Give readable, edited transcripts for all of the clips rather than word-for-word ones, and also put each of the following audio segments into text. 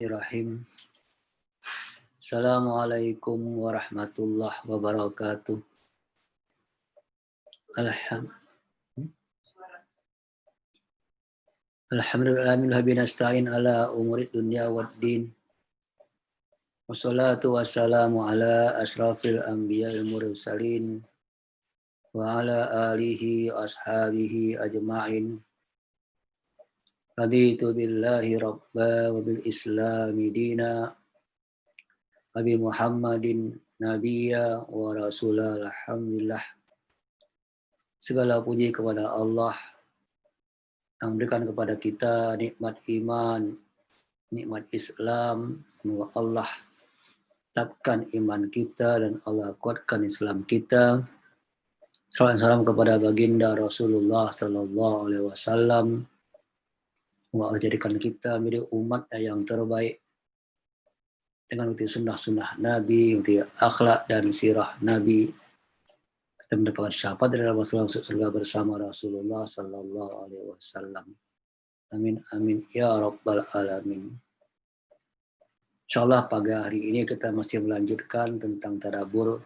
Bismillahirrahmanirrahim. Assalamualaikum warahmatullahi wabarakatuh. Alhamdulillah binasta'in ala umurid dunya waddin. Wassalatu wassalamu ala asrafil anbiya'il mursalin wa ala alihi ashabihi ajma'in. Raditu billahi rabba wa bil islami dina wa bi Muhammadin nabiyya wa rasulah. Alhamdulillah. Segala puji kepada Allah yang memberikan kepada kita nikmat iman, nikmat Islam. Semoga Allah tetapkan iman kita dan Allah kuatkan Islam kita. Salam salam kepada baginda Rasulullah Sallallahu Alaihi Wasallam. Semoga Allah jadikan kita menjadi umat yang terbaik dengan uti sunnah-sunnah Nabi, uti akhlak dan sirah Nabi. Kita mendapatkan syafaat dari Rasulullah surga bersama Rasulullah Sallallahu Alaihi Wasallam. Amin amin ya rabbal alamin. Insyaallah pagi hari ini kita masih melanjutkan tentang tadabbur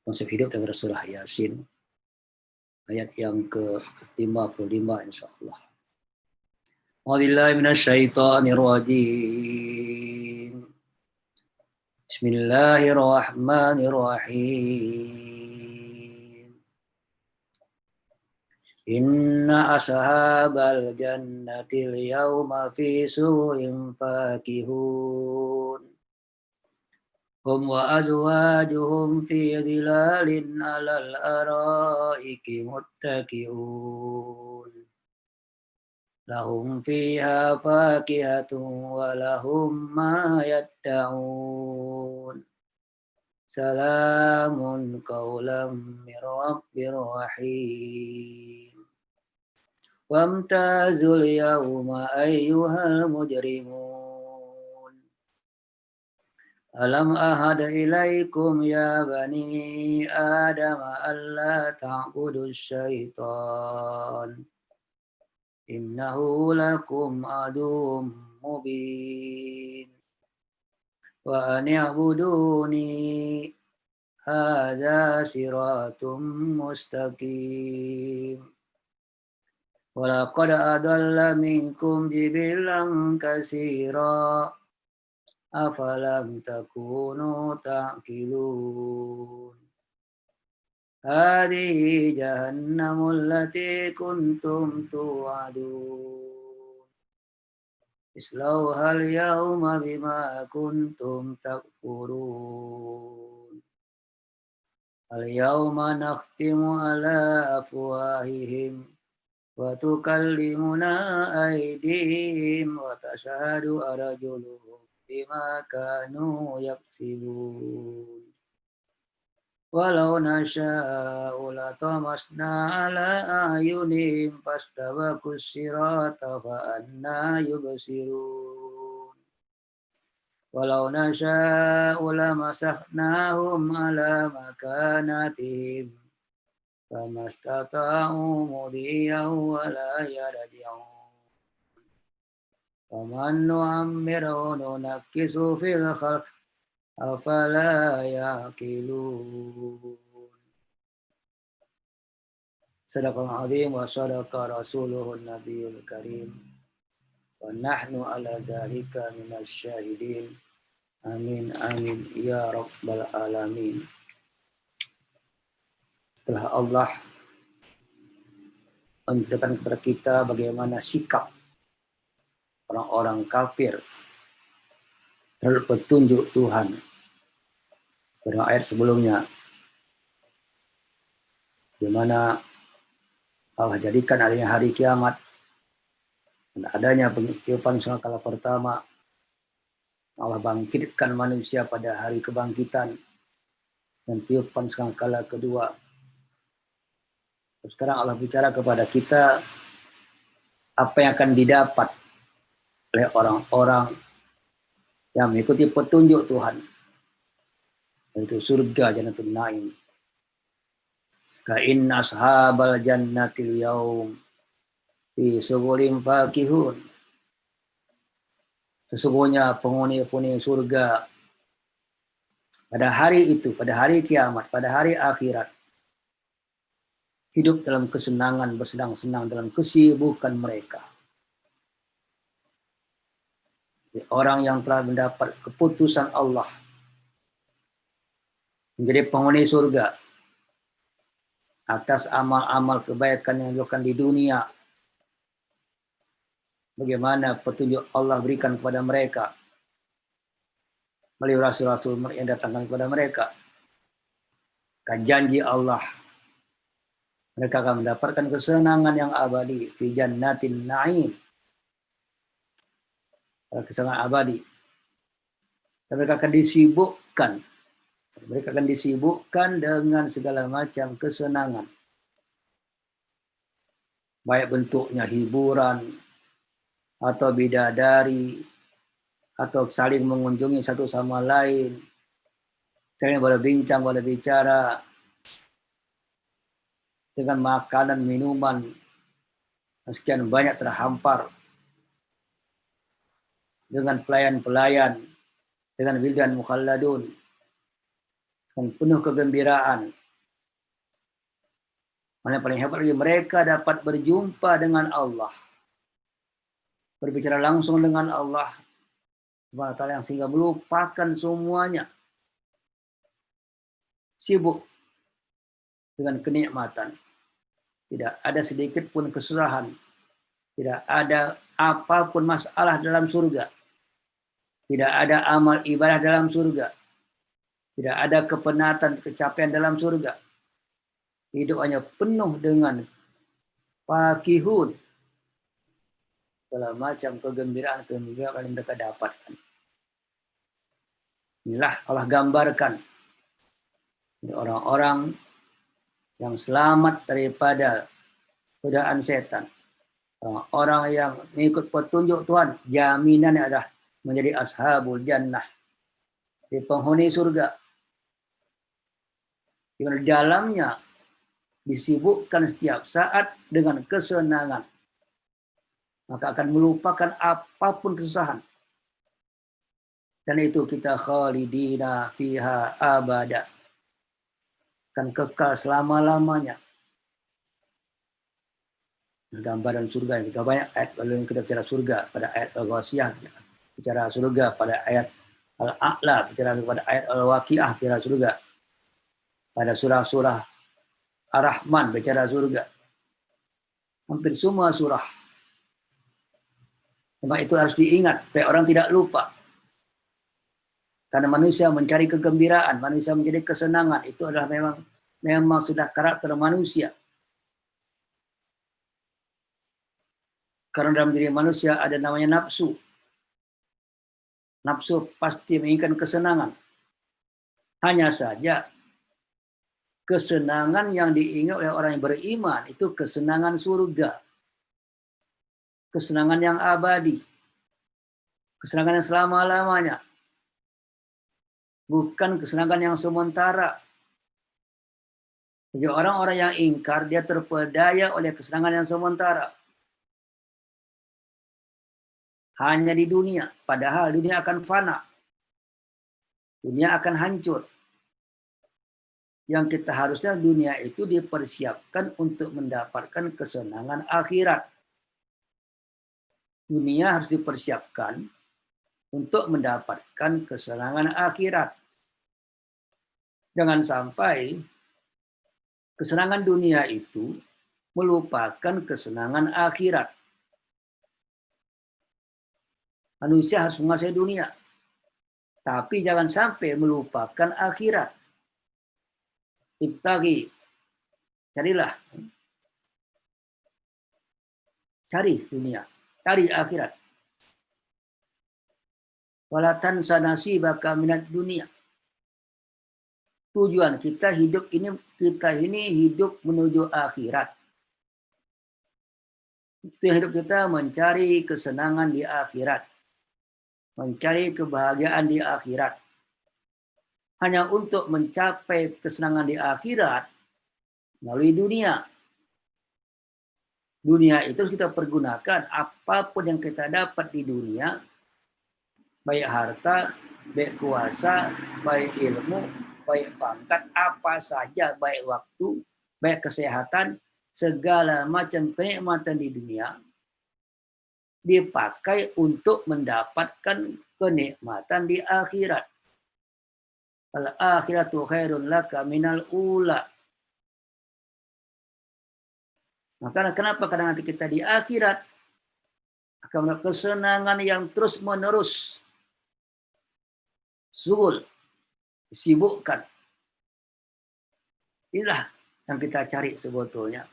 konsep hidup daripada surah Yasin ayat yang ke-55 insyaallah. Wabillahi minasyaitonir rajim. Bismillahirrahmanirrahim. Inna ashabal jannatil yawma fi su'in fakihun. Hum wa azwajuhum fi dhilalin alal araiki muttaki'un. Lahum fiha fakihatun wa lahum ma yadda'un. Salamun qawlam min rabbir rahim. Wamtazul yawma ayyuhal mujrimun. Alam ahad ilaikum ya bani Adam alla ta'budu syaitan. Innahu lakum aduwwum mubin. Wa ani'buduni hadza siratum mustaqim. Walaqad adalla minkum jibilan katsira afalam takunu ta'qilun. Hadhihi jahannamul lati kuntum tu'adun. Islauhal yawma bima kuntum takfurun. Al yawma nakhtimu ala afwahihim wa tukallimuna aydihim wa tashhadu arjuluhum bima kanu yaksibun. Walau nasya'u latamasna ala ayunihim fastabakus sirata fa anna yubsirun. Walau nasya'u lamasahnahum ala makanatihim famastata'u mudiyan wa la yarji'un. Faman nu'ammiru nunakkisu fil khalq afala yaqilun. Sadaqallahul azim wa sadaqa rasuluhun nabiyul karim. Wa nahnu ala dzalika minasy syahidin. Amin amin ya rabbal alamin. Setelah Allah menceritakan kepada kita bagaimana sikap orang-orang kafir terhadap petunjuk Tuhan pada ayat sebelumnya, di mana Allah jadikan adanya hari kiamat dan adanya penghidupan sangkala pertama. Allah bangkitkan manusia pada hari kebangkitan dan tiupan sangkala kedua. Sekarang Allah bicara kepada kita apa yang akan didapat oleh orang-orang yang mengikuti petunjuk Tuhan, yaitu surga Jannatul Naim. Ka inna ashabal jannatil yaum fi sughulin fakihun. Sesungguhnya penghuni-penghuni surga pada hari itu, pada hari kiamat, pada hari akhirat, hidup dalam kesenangan, bersenang-senang dalam kesibukan mereka. Orang yang telah mendapat keputusan Allah menjadi penghuni surga atas amal-amal kebaikan yang dilakukan di dunia. Bagaimana petunjuk Allah berikan kepada mereka melalui rasul-rasul yang datangkan kepada mereka. Kan janji Allah, mereka akan mendapatkan kesenangan yang abadi fi jannatin na'im. Kesenangan abadi. Dan mereka akan disibukkan. Mereka akan disibukkan dengan segala macam kesenangan. Baik bentuknya hiburan, atau bidadari, atau saling mengunjungi satu sama lain, saling boleh bincang, boleh bicara, dengan makanan, minuman, sekian banyak terhampar, dengan pelayan-pelayan, dengan wildan mukhalladun, dengan penuh kegembiraan. Yang paling hebat lagi, mereka dapat berjumpa dengan Allah, berbicara langsung dengan Allah Subhanahu wa ta'ala, yang sehingga melupakan semuanya, sibuk dengan kenikmatan, tidak ada sedikit pun kesusahan, tidak ada apapun masalah dalam surga, tidak ada amal ibadah dalam surga, tidak ada kepenatan, kecapean dalam surga. Hidup hanya penuh dengan fakihun, segala macam kegembiraan yang mereka dapatkan. Inilah Allah gambarkan orang-orang yang selamat daripada godaan setan. Orang-orang yang mengikut petunjuk Tuhan, jaminannya adalah menjadi ashabul jannah, di penghuni surga. Di dalamnya disibukkan setiap saat dengan kesenangan, maka akan melupakan apapun kesusahan. Dan itu kita khalidina fiha abada, akan kekal selama-lamanya. Gambaran surga yang kita banyak ayat kalau kita bicara surga pada ayat Al-Ghasiyah, bicara surga pada ayat Al-A'la, bicara pada ayat Al-Waqiah, bicara surga pada surah-surah Ar-Rahman, bicara surga. Hampir semua surah. Memang itu harus diingat supaya orang tidak lupa. Karena manusia mencari kegembiraan, manusia mencari kesenangan, itu adalah memang sudah karakter manusia. Karena dalam diri manusia ada namanya nafsu. Nafsu pasti menginginkan kesenangan. Hanya saja kesenangan yang diingat oleh orang yang beriman itu kesenangan surga. Kesenangan yang abadi. Kesenangan yang selama-lamanya. Bukan kesenangan yang sementara. Jadi orang-orang yang ingkar, dia terpedaya oleh kesenangan yang sementara. Hanya di dunia. Padahal dunia akan fana. Dunia akan hancur. Yang kita harusnya dunia itu dipersiapkan untuk mendapatkan kesenangan akhirat. Dunia harus dipersiapkan untuk mendapatkan kesenangan akhirat. Jangan sampai kesenangan dunia itu melupakan kesenangan akhirat. Manusia harus menguasai dunia, tapi jangan sampai melupakan akhirat. Ibtaghi, carilah. Cari dunia, cari akhirat. Wala tansa nasibaka minad dunia. Tujuan kita ini hidup menuju akhirat. Hidup kita mencari kesenangan di akhirat. Mencari kebahagiaan di akhirat. Hanya untuk mencapai kesenangan di akhirat melalui dunia. Dunia itu kita pergunakan, apapun yang kita dapat di dunia baik harta, baik kuasa, baik ilmu, baik pangkat, apa saja, baik waktu, baik kesehatan, segala macam kenikmatan di dunia dipakai untuk mendapatkan kenikmatan di akhirat. Al-akhiratu khairun laka minal ula. Maka kenapa kadang nanti kita di akhirat akan mendapat kesenangan yang terus menerus, suhul, sibukkan. Inilah yang kita cari sebetulnya.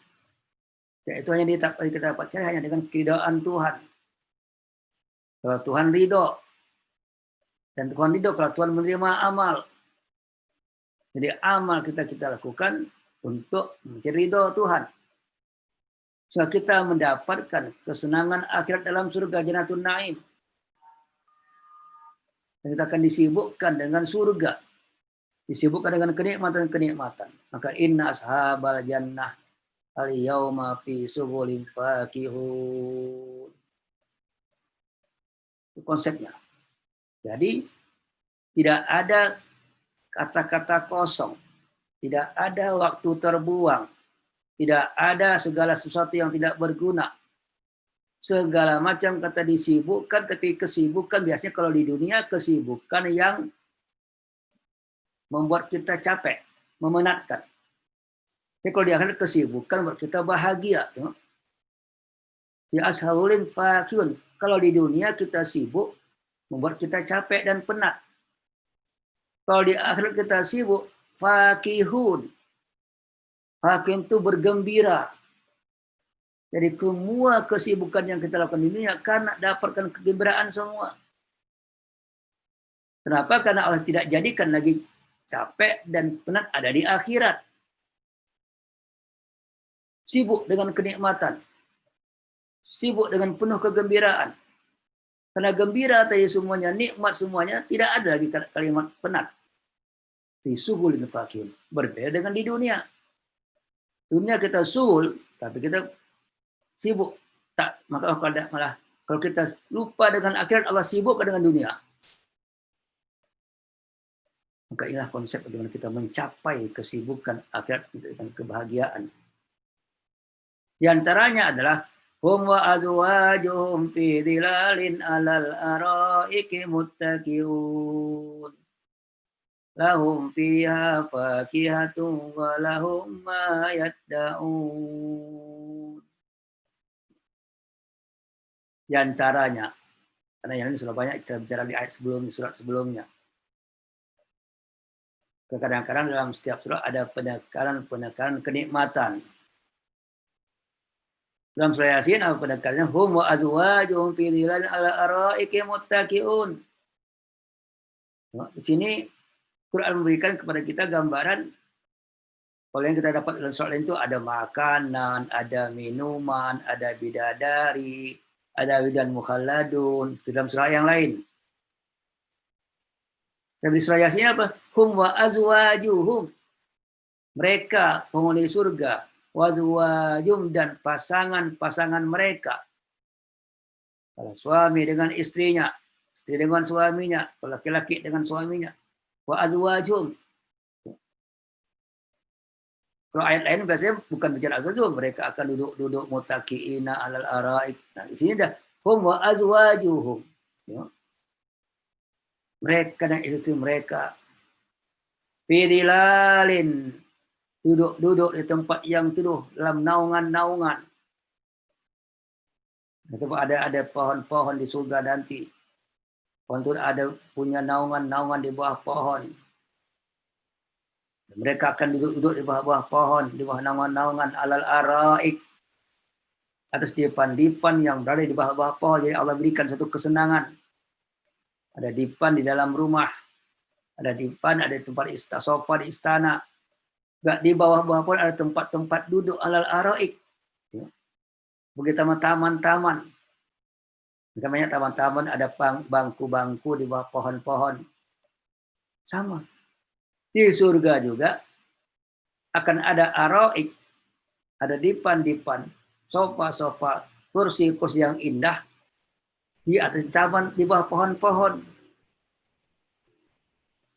Yaitu hanya kita dapat cari hanya dengan keridhaan Tuhan. Kalau Tuhan ridho, dan Tuhan ridho kalau Tuhan menerima amal. Jadi amal kita lakukan untuk mencari ridho Tuhan. Sehingga kita mendapatkan kesenangan akhirat dalam surga Jannatul Naim. Dan kita akan disibukkan dengan surga. Disibukkan dengan kenikmatan-kenikmatan. Maka inna ashabal jannah al-yawma fi sughulin fakihun. Itu konsepnya. Jadi tidak ada kata-kata kosong. Tidak ada waktu terbuang. Tidak ada segala sesuatu yang tidak berguna. Segala macam kata disibukkan, tapi kesibukan biasanya kalau di dunia kesibukan yang membuat kita capek, memenatkan. Tapi kalau di akhirat kesibukan membuat kita bahagia. Ya ashaulin fakihun. Kalau di dunia kita sibuk, membuat kita capek dan penat. Kalau di akhirat kita sibuk, fakihun. Fakihun itu bergembira. Jadi semua kesibukan yang kita lakukan di dunia karena dapatkan kegembiraan semua. Kenapa? Karena Allah tidak jadikan lagi capek dan penat ada di akhirat. Sibuk dengan kenikmatan. Sibuk dengan penuh kegembiraan. Karena gembira tadi semuanya, nikmat semuanya, tidak ada lagi kalimat penat. Disuhulin fakihun. Berbeda dengan di dunia. Dunia kita suhul, tapi kita sibuk. Tak, maka malah kalau kita lupa dengan akhirat, Allah sibuk dengan dunia. Maka inilah konsep bagaimana kita mencapai kesibukan akhirat dengan kebahagiaan. Di antaranya adalah hum wa azwajuhum fi dhilalin 'alal araiki muttaqiun. Lahum fiha fakihatun wa lahum ma yadda'un. Di antaranya, karena yang ini sudah banyak kita bicara di ayat sebelum surat sebelumnya. Kadang-kadang dalam setiap surat ada penekanan kenikmatan. Dalam surah Yasin apa penekanannya? Hum wa azwajuhum fi dhilalin 'ala araiki muttaqiun. Di sini Quran memberikan kepada kita gambaran kalau yang kita dapat dalam surat lain itu ada makanan, ada minuman, ada bidadari, ada widan mukhalladun, itu dalam surah yang lain. Dan di surah Yasin apa? Hum wa azwajuhum. Mereka penghuni surga, wazwajum dan pasangan-pasangan mereka. Kalau suami dengan istrinya, istri dengan suaminya, kalau laki-laki dengan suaminya. Wa azwajum. Kalau ayat lain biasanya bukan bicara azwajum, mereka akan duduk muttaqiina 'alal araik. Nah, di sini dah hum wa azwajuhum. Ya. Mereka dan istri mereka fi dhilalin, duduk di tempat yang teduh dalam naungan-naungan. Itu ada pohon-pohon di surga nanti. Pohon itu ada punya naungan-naungan di bawah pohon. Mereka akan duduk di bawah pohon, di bawah naungan-naungan alal araik. Atas dipan-dipan yang berada di bawah pohon. Jadi Allah berikan satu kesenangan. Ada dipan di dalam rumah. Ada dipan, ada tempat sofa di istana. Gak di bawah-bawah pohon ada tempat-tempat duduk alal araik. Begitu taman-taman. Banyak taman-taman ada bangku-bangku di bawah pohon-pohon. Sama. Di surga juga akan ada araik, ada dipan-dipan, sofa-sofa, kursi-kursi yang indah di atas taman di bawah pohon-pohon.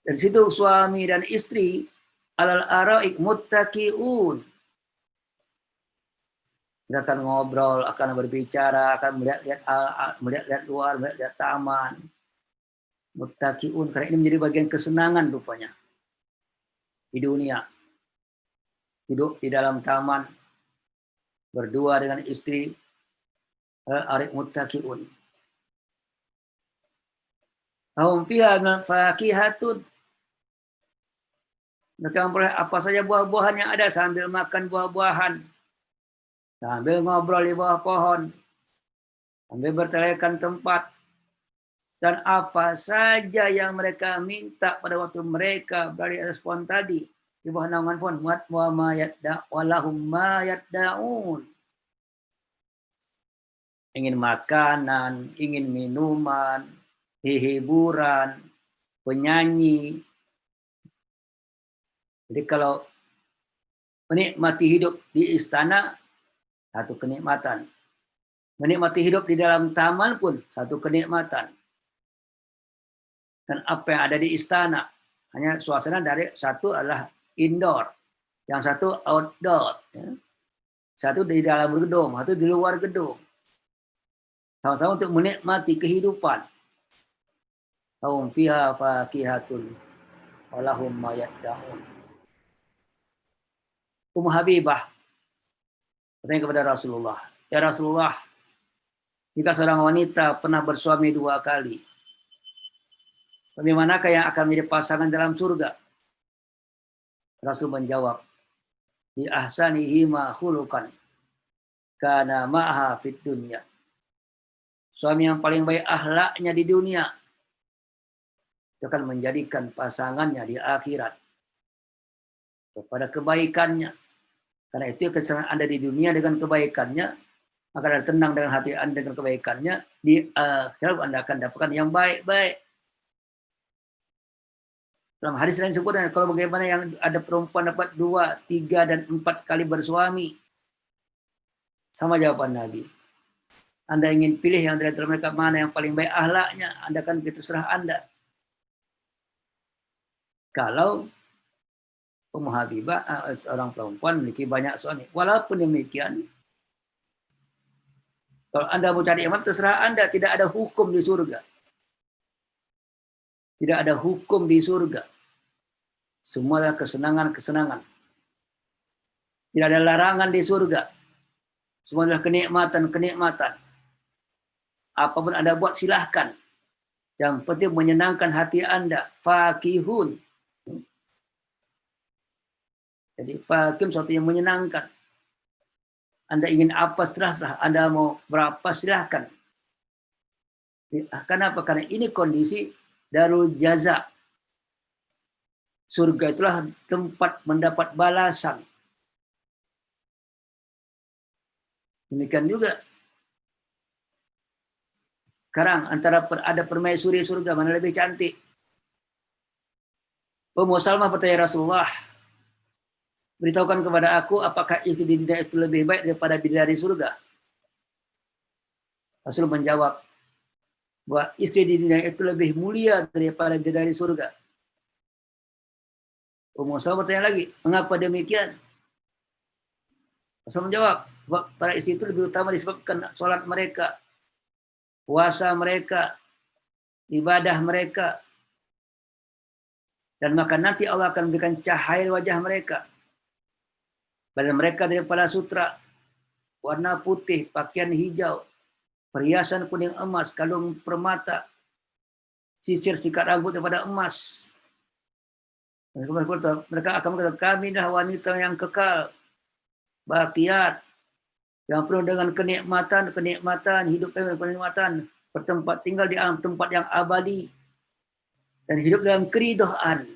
Dari situ suami dan istri alal araik muttaqiun. Mereka akan ngobrol, akan berbicara, akan melihat luar, melihat taman. Muttaqiun, karena ini menjadi bagian kesenangan rupanya di dunia. Duduk di dalam taman, berdua dengan istri, arif muttaqiun. Lahum fiha fakihatun. Mereka memperoleh apa saja buah-buahan yang ada sambil makan buah-buahan. Sambil ngobrol di bawah pohon. Sambil bertelekan tempat. Dan apa saja yang mereka minta pada waktu mereka berada di atas pohon tadi. Di bawah naungan pohon. Walahum ma yaddaun. Ingin makanan, ingin minuman, hiburan, penyanyi. Jadi kalau menikmati hidup di istana, satu kenikmatan. Menikmati hidup di dalam taman pun satu kenikmatan. Dan apa yang ada di istana, hanya suasana dari satu adalah indoor, yang satu outdoor. Ya. Satu di dalam gedung, satu di luar gedung. Sama-sama untuk menikmati kehidupan. Lahum fiha fakihatun walahum ma yaddaun. Ummu Habibah bertanya kepada Rasulullah, ya Rasulullah, jika seorang wanita pernah bersuami 2 kali, bagaimanakah yang akan menjadi pasangan dalam surga? Rasul menjawab, bi ahsanihi ma khuluqan kana ma'ha fid dunya. Suami yang paling baik akhlaknya di dunia itu akan menjadikan pasangannya di akhirat kepada kebaikannya. Karena itu kesenangan Anda di dunia dengan kebaikannya, maka Anda tenang dengan hati Anda dengan kebaikannya, di akhirat Anda akan dapatkan yang baik-baik. Dalam hadis lain sebutkan, kalau bagaimana yang ada perempuan dapat 2, 3, dan 4 kali bersuami. Sama jawaban Nabi. Anda ingin pilih yang dari mereka mana yang paling baik akhlaknya, Anda akan terserah Anda. Kalau Ummu Habibah, seorang perempuan memiliki banyak suami. Walaupun demikian, kalau Anda mau cari iman, terserah Anda. Tidak ada hukum di surga. Tidak ada hukum di surga. Semua adalah kesenangan-kesenangan. Tidak ada larangan di surga. Semua adalah kenikmatan-kenikmatan. Apapun Anda buat, silahkan. Yang penting menyenangkan hati Anda. Fakihun. Jadi fakihun sesuatu yang menyenangkan. Anda ingin apa, setelah Anda mau berapa, silahkan. Kenapa? Karena ini kondisi darul jaza. Surga itulah tempat mendapat balasan. Demikian juga. Sekarang antara ada permaisuri surga, mana lebih cantik? Ummu Salmah bertanya, Rasulullah, beritahukan kepada aku apakah istri di dunia itu lebih baik daripada bidadari surga? Rasul menjawab bahwa istri di dunia itu lebih mulia daripada bidadari surga. Ummu Salmah bertanya lagi, mengapa demikian? Rasul menjawab, para istri itu lebih utama disebabkan sholat mereka, puasa mereka, ibadah mereka. Dan maka nanti Allah akan memberikan cahaya wajah mereka. Badan mereka daripada sutra, warna putih, pakaian hijau, perhiasan kuning emas, kalung permata, sisir sikat rambut daripada emas. Mereka akan berkata, kami adalah wanita yang kekal, bakiat, yang penuh dengan kenikmatan, hidup dengan kenikmatan, bertempat tinggal di alam tempat yang abadi, dan hidup dalam keridhaan.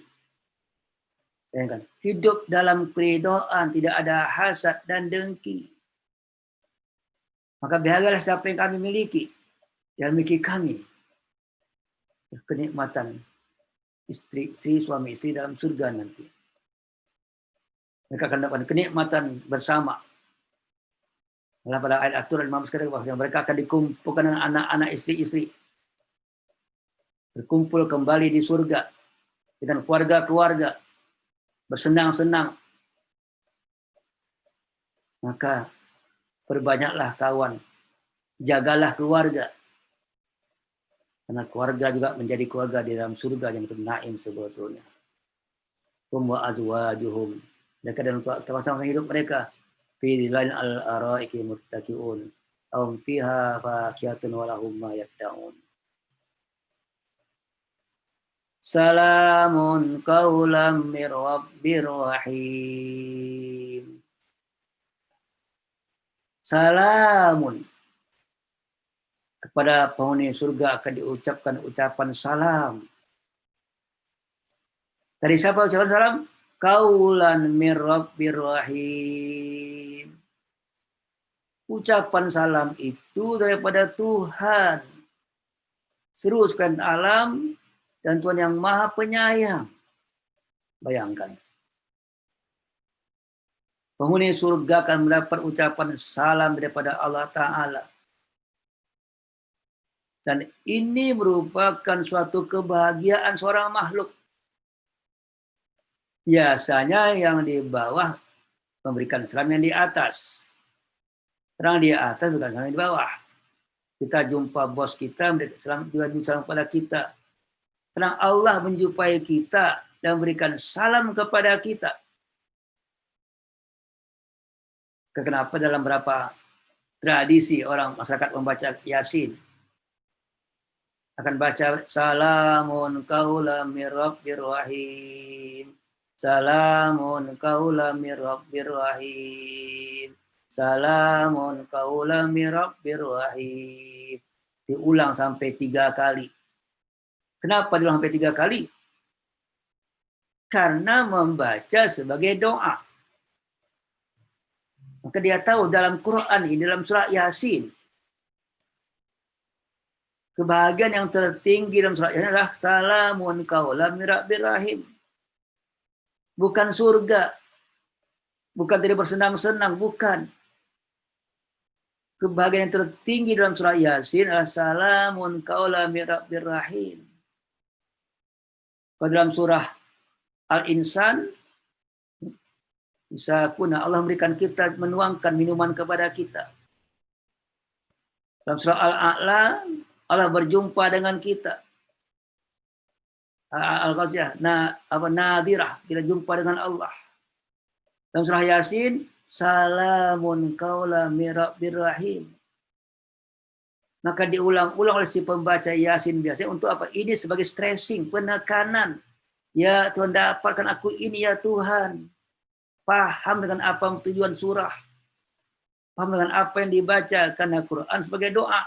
Hidup dalam keridhaan, tidak ada hasad dan dengki. Maka bahagialah siapa yang kami miliki, yang miliki kami. Kenikmatan istri, suami istri dalam surga nanti. Mereka akan dapat kenikmatan bersama. Pada ayat aturan Imam sekali bahwa mereka akan dikumpulkan dengan anak-anak istri-istri. Berkumpul kembali di surga. dengan keluarga-keluarga, bersenang-senang. Maka perbanyaklah kawan, jagalah keluarga. Karena keluarga juga menjadi keluarga di dalam surga yang naim sebetulnya. Hum wa azwajuhum. Mereka dalam masa hidup mereka. Fi dhilain al-araiki muttaqiun. Ahum fiha fakihatun walahum ma yadda'un. Salamun qawlam mir rabbir rahim. Salamun. Kepada penghuni surga akan diucapkan ucapan salam. Dari siapa ucapan salam? Qaulan mir rabbir rahim. Ucapan salam itu daripada Tuhan. Seluruh sekalian alam dan Tuhan yang Maha Penyayang. Bayangkan. Penghuni surga akan mendapat ucapan salam daripada Allah Ta'ala. Dan ini merupakan suatu kebahagiaan seorang makhluk. Biasanya yang di bawah memberikan salam yang di atas. Orang di atas bukan salam yang di bawah. Kita jumpa bos kita, memberikan salam, juga salam kepada kita. Karena Allah menjumpai kita dan memberikan salam kepada kita. Kenapa dalam beberapa tradisi orang masyarakat membaca Yasin akan baca salamun qaulam mir rabbir rahim. Salamun qaulam mir rabbir rahim. Salamun qaulam mir rabbir rahim. Diulang sampai 3 kali. Kenapa diulang sampai 3 kali? Karena membaca sebagai doa. Maka dia tahu dalam Quran ini, dalam surah Yasin, kebahagiaan yang tertinggi dalam surat Yasin adalah salamun qaulam mir rabbir rahim. Bukan surga. Bukan tidak bersenang-senang, bukan. Kebahagiaan yang tertinggi dalam surah Yasin adalah salamun qaulam mir rabbir rahim. Kalau dalam surah Al-Insan, Misakuna, Allah memberikan kita, menuangkan minuman kepada kita. Dalam surah Al-A'la, Allah berjumpa dengan kita. Al-Qasiyah, nadirah, kita jumpa dengan Allah. Dalam surah Yasin, salamun qaulam mir rabbir rahim. Maka diulang-ulang oleh si pembaca Yasin biasanya untuk apa? Ini sebagai stressing, penekanan. Ya Tuhan, dapatkan aku ini ya Tuhan. Paham dengan apa tujuan surah. Paham dengan apa yang dibaca. Karena Quran sebagai doa.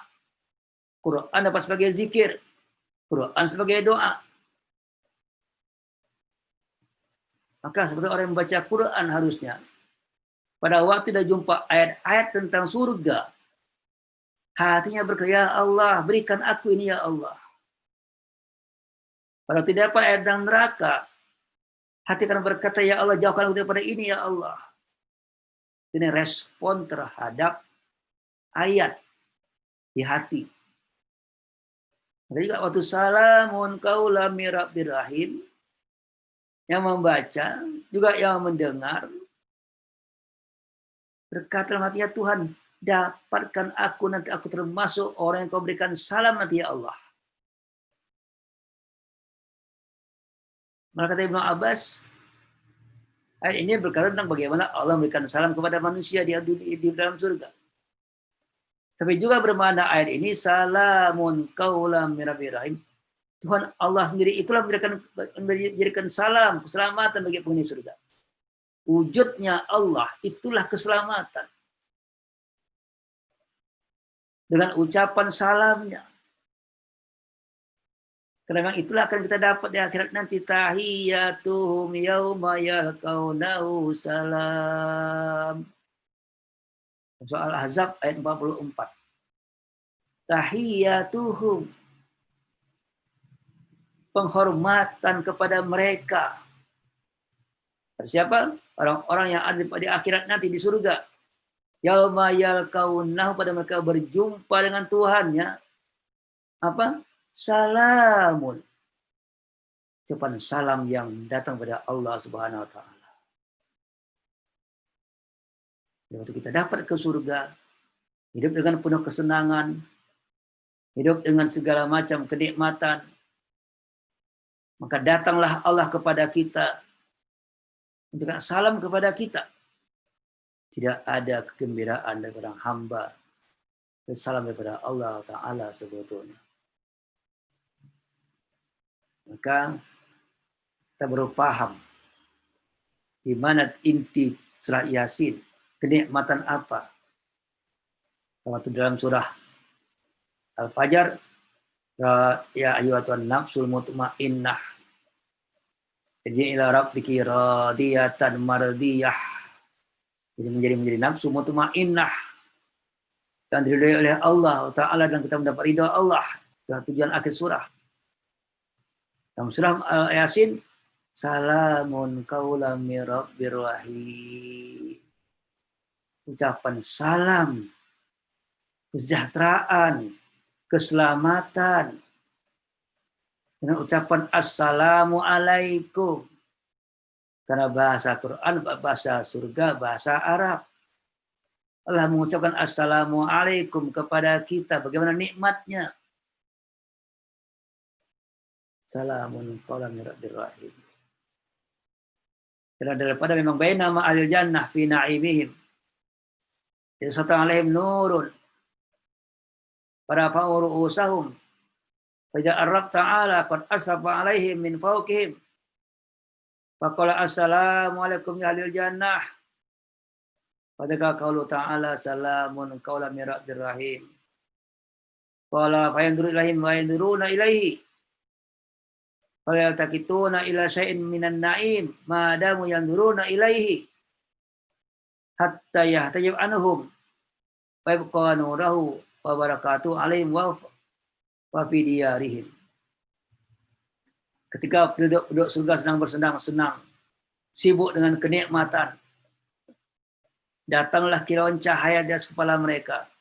Quran dapat sebagai zikir. Quran sebagai doa. Maka seperti orang yang membaca Quran harusnya. Pada waktu dia jumpa ayat-ayat tentang surga. Hatinya berkata, ya Allah, berikan aku ini ya Allah. Kalau tidak dapat ayat tentang neraka. Hati akan berkata, ya Allah, jauhkan aku daripada ini ya Allah. Ini respon terhadap ayat di hati. Ada juga waktu salamun qaulam mir rabbir rahim, yang membaca, juga yang mendengar, berkata dalam hatinya, Tuhan, dapatkan aku, nanti aku termasuk orang yang kau berikan salam nanti ya Allah. Maka kata Ibnu Abbas, ayat ini berkata tentang bagaimana Allah memberikan salam kepada manusia di dalam surga. Tapi juga bermakna ayat ini, salamun qaulam mir rabbir rahim. Tuhan Allah sendiri itulah memberikan salam, keselamatan bagi penghuni surga. Wujudnya Allah itulah keselamatan. Dengan ucapan salamnya. Karena itulah akan kita dapat di akhirat nanti. Tahiyyatuhum yauma yalqaunahu salam. Soal Ahzab ayat 44. Tahiyyatuhum. Penghormatan kepada mereka. Siapa? Orang-orang yang ada di akhirat nanti di surga. Yauma yalqaunahu, pada mereka berjumpa dengan Tuhannya. Apa? Salamun. ucapan salam yang datang pada Allah Subhanahu wa taala. Waktu kita dapat ke surga, hidup dengan penuh kesenangan, hidup dengan segala macam kenikmatan, maka datanglah Allah kepada kita, mengucapkan salam kepada kita. Tidak ada kegembiraan daripada hamba, salam daripada Allah Ta'ala sebetulnya. Maka kita baru paham di mana inti surah Yasin, kenikmatan apa. Waktu dalam surah Al-Fajr, ya ayyuhatan nafsul mutmainnah, irji ila rabbiki radiyatan mardiyah. Jadi menjadi nafsu mutmainnah yang diridhoi oleh Allah Ta'ala dan kita mendapat ridha Allah. Itulah tujuan akhir surah. Dalam surah Yasin, salamun qaulam mir rabbir rahim. Ucapan salam, kesejahteraan, keselamatan. Dengan ucapan assalamu alaikum. Karena bahasa Quran, bahasa surga, bahasa Arab. Allah mengucapkan assalamu alaikum kepada kita. Bagaimana nikmatnya. Salamun qaulam mir rabbir rahim. Karena daripada memang baina ma'al jannah fi na'imihim. Yasata alaihim nurun. Para fa'uru usahum. Fa'idha ar-rab ta'ala qad asrafa alaihim min fawqihim. Faqala assalamu alaikum ya ahlil jannah. Padahal qaulu ta'ala salamun qaulam mir rabbir rahim. Qala fayanduru ilaihim wa yanduruna ilaihi. Qala yaltaqituna ila syai'in minan na'im ma damu yanduruna ilaihi hatta yahtajib anhum wa yabqa nurahu wa barakatuh alaihim wa fi diyarihim. Ketika penduduk surga sedang bersenang-senang, sibuk dengan kenikmatan, datanglah kilauan cahaya di atas kepala mereka.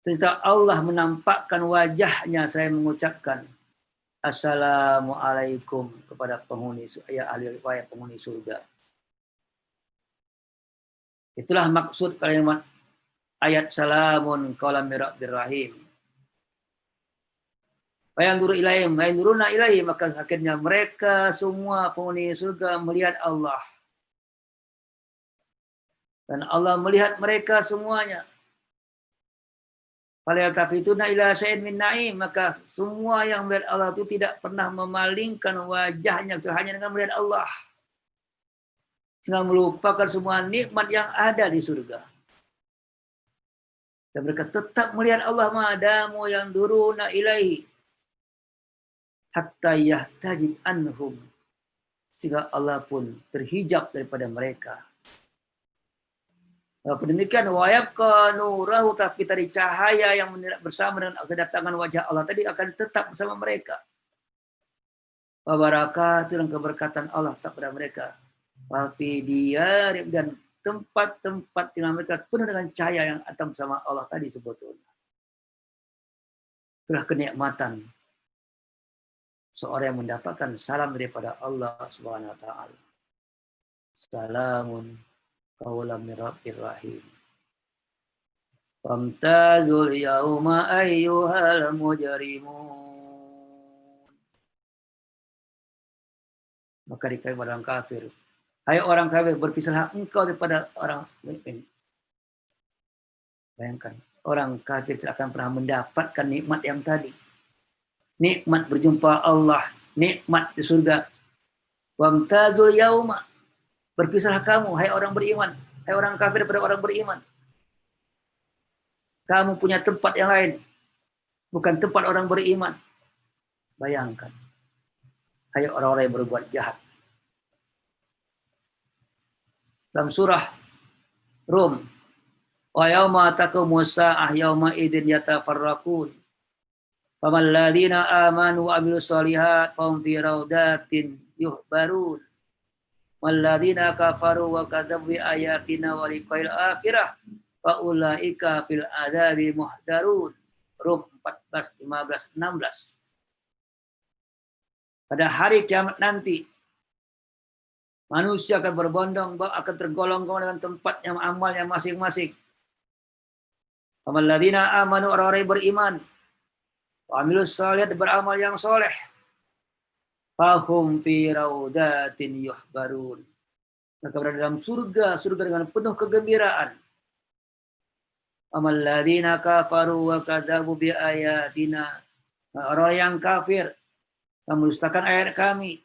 Ternyata Allah menampakkan wajahnya saya mengucapkan assalamualaikum kepada penghuni ahli penghuni surga. Itulah maksud kalimat ayat salamun qaulam mir rabbir rahim. Fayanduru ilaihim wa yanduruna ilaihi, maka akhirnya mereka semua penghuni surga melihat Allah. Dan Allah melihat mereka semuanya. Falyaltafituna ila syai'in min na'im, maka semua yang melihat Allah itu tidak pernah memalingkan wajahnya hanya dengan melihat Allah. Sehingga melupakan semua nikmat yang ada di surga. Dan mereka tetap melihat Allah ma'adamu yang duruna ilaihi hatta yahtajib anhum, sehingga Allah pun terhijab daripada mereka. Walaupun demikian, wa yabqa nurahu, tapi tadi cahaya yang bersama dengan kedatangan wajah Allah tadi akan tetap bersama mereka. Wa barakatuh, dan keberkatan Allah tetap pada mereka. Wa fi diyarihim, dan tempat-tempat tinggal mereka penuh dengan cahaya yang datang bersama Allah tadi sebetulnya. Itulah kenikmatan seorang yang mendapatkan salam daripada Allah Subhanahu wa taala. Salamun qaulam mir rabbir rahim. Famtazul yauma ayyuhal mujrimun. Maka dikatakan orang kafir, hai orang kafir, berpisahlah engkau daripada orang mukmin. Bayangkan, orang kafir tidak akan pernah mendapatkan nikmat yang tadi. Nikmat berjumpa Allah, nikmat di surga. Wamtazul yauma. Berpisahlah kamu, hai orang beriman, hai orang kafir daripada orang beriman. Kamu punya tempat yang lain, bukan tempat orang beriman. Bayangkan, hai orang-orang yang berbuat jahat. Dalam surah Rum, wa yauma taqumus saah yauma idzin yatafarraqun. Faman ladzina amanu wa amilus solihat fahum fi raudatin yuhbarun. Walladzina kafaru wa kadzabu bi ayatina wa liqa'il akhirah fa ulaika fil adzabi muhdarun. Rum 14, 15, 16. pada hari kiamat nanti, manusia akan berbondong, akan tergolong-golong dengan tempatnya amalnya masing-masing. Alladzina amanu, orang-orang yang beriman, wa amilus shalihat, beramal yang soleh, fahum fi raudatin yuhbarun. Mereka berada dalam surga, surga dengan penuh kegembiraan. Alladzina kafaru wa kadzabu bi ayatina, orang yang kafir yang mendustakan ayat kami,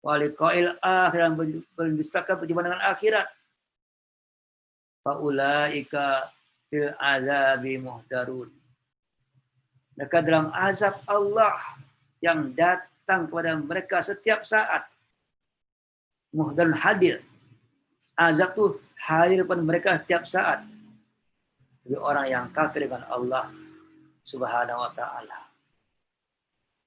wa liqa'il akhir, yang mendustakan perjumpaan dengan akhirat, faulaika fil azabi muhdarun. Mereka dalam azab Allah yang datang kepada mereka setiap saat. Muhdarun, hadir. Azab itu hadir pada mereka setiap saat. Bagi orang yang kafir dengan Allah Subhanahu wa ta'ala.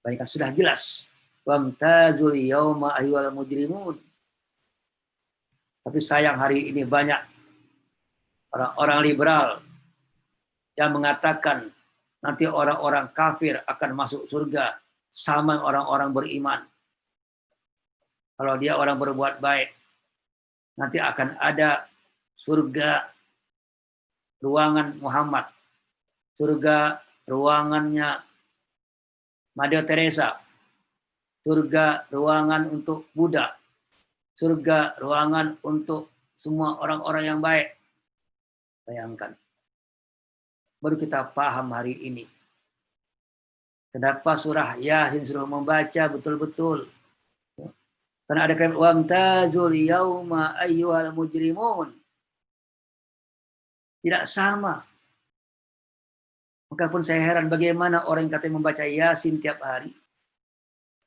Baik, kan sudah jelas. Wamtazul yauma ayyuhal mujrimun. Tapi sayang hari ini banyak orang-orang liberal yang mengatakan nanti orang-orang kafir akan masuk surga sama orang-orang beriman. Kalau dia orang berbuat baik, nanti akan ada surga ruangan Muhammad, surga ruangannya Mother Teresa, surga ruangan untuk Buddha, surga ruangan untuk semua orang-orang yang baik. Bayangkan. Baru kita paham hari ini. Kenapa surah Yasin suruh membaca betul-betul. Karena ada kalimat wamtazul yauma ayyuhal mujrimun. Tidak sama. Maka pun saya heran bagaimana orang yang katanya membaca Yasin tiap hari.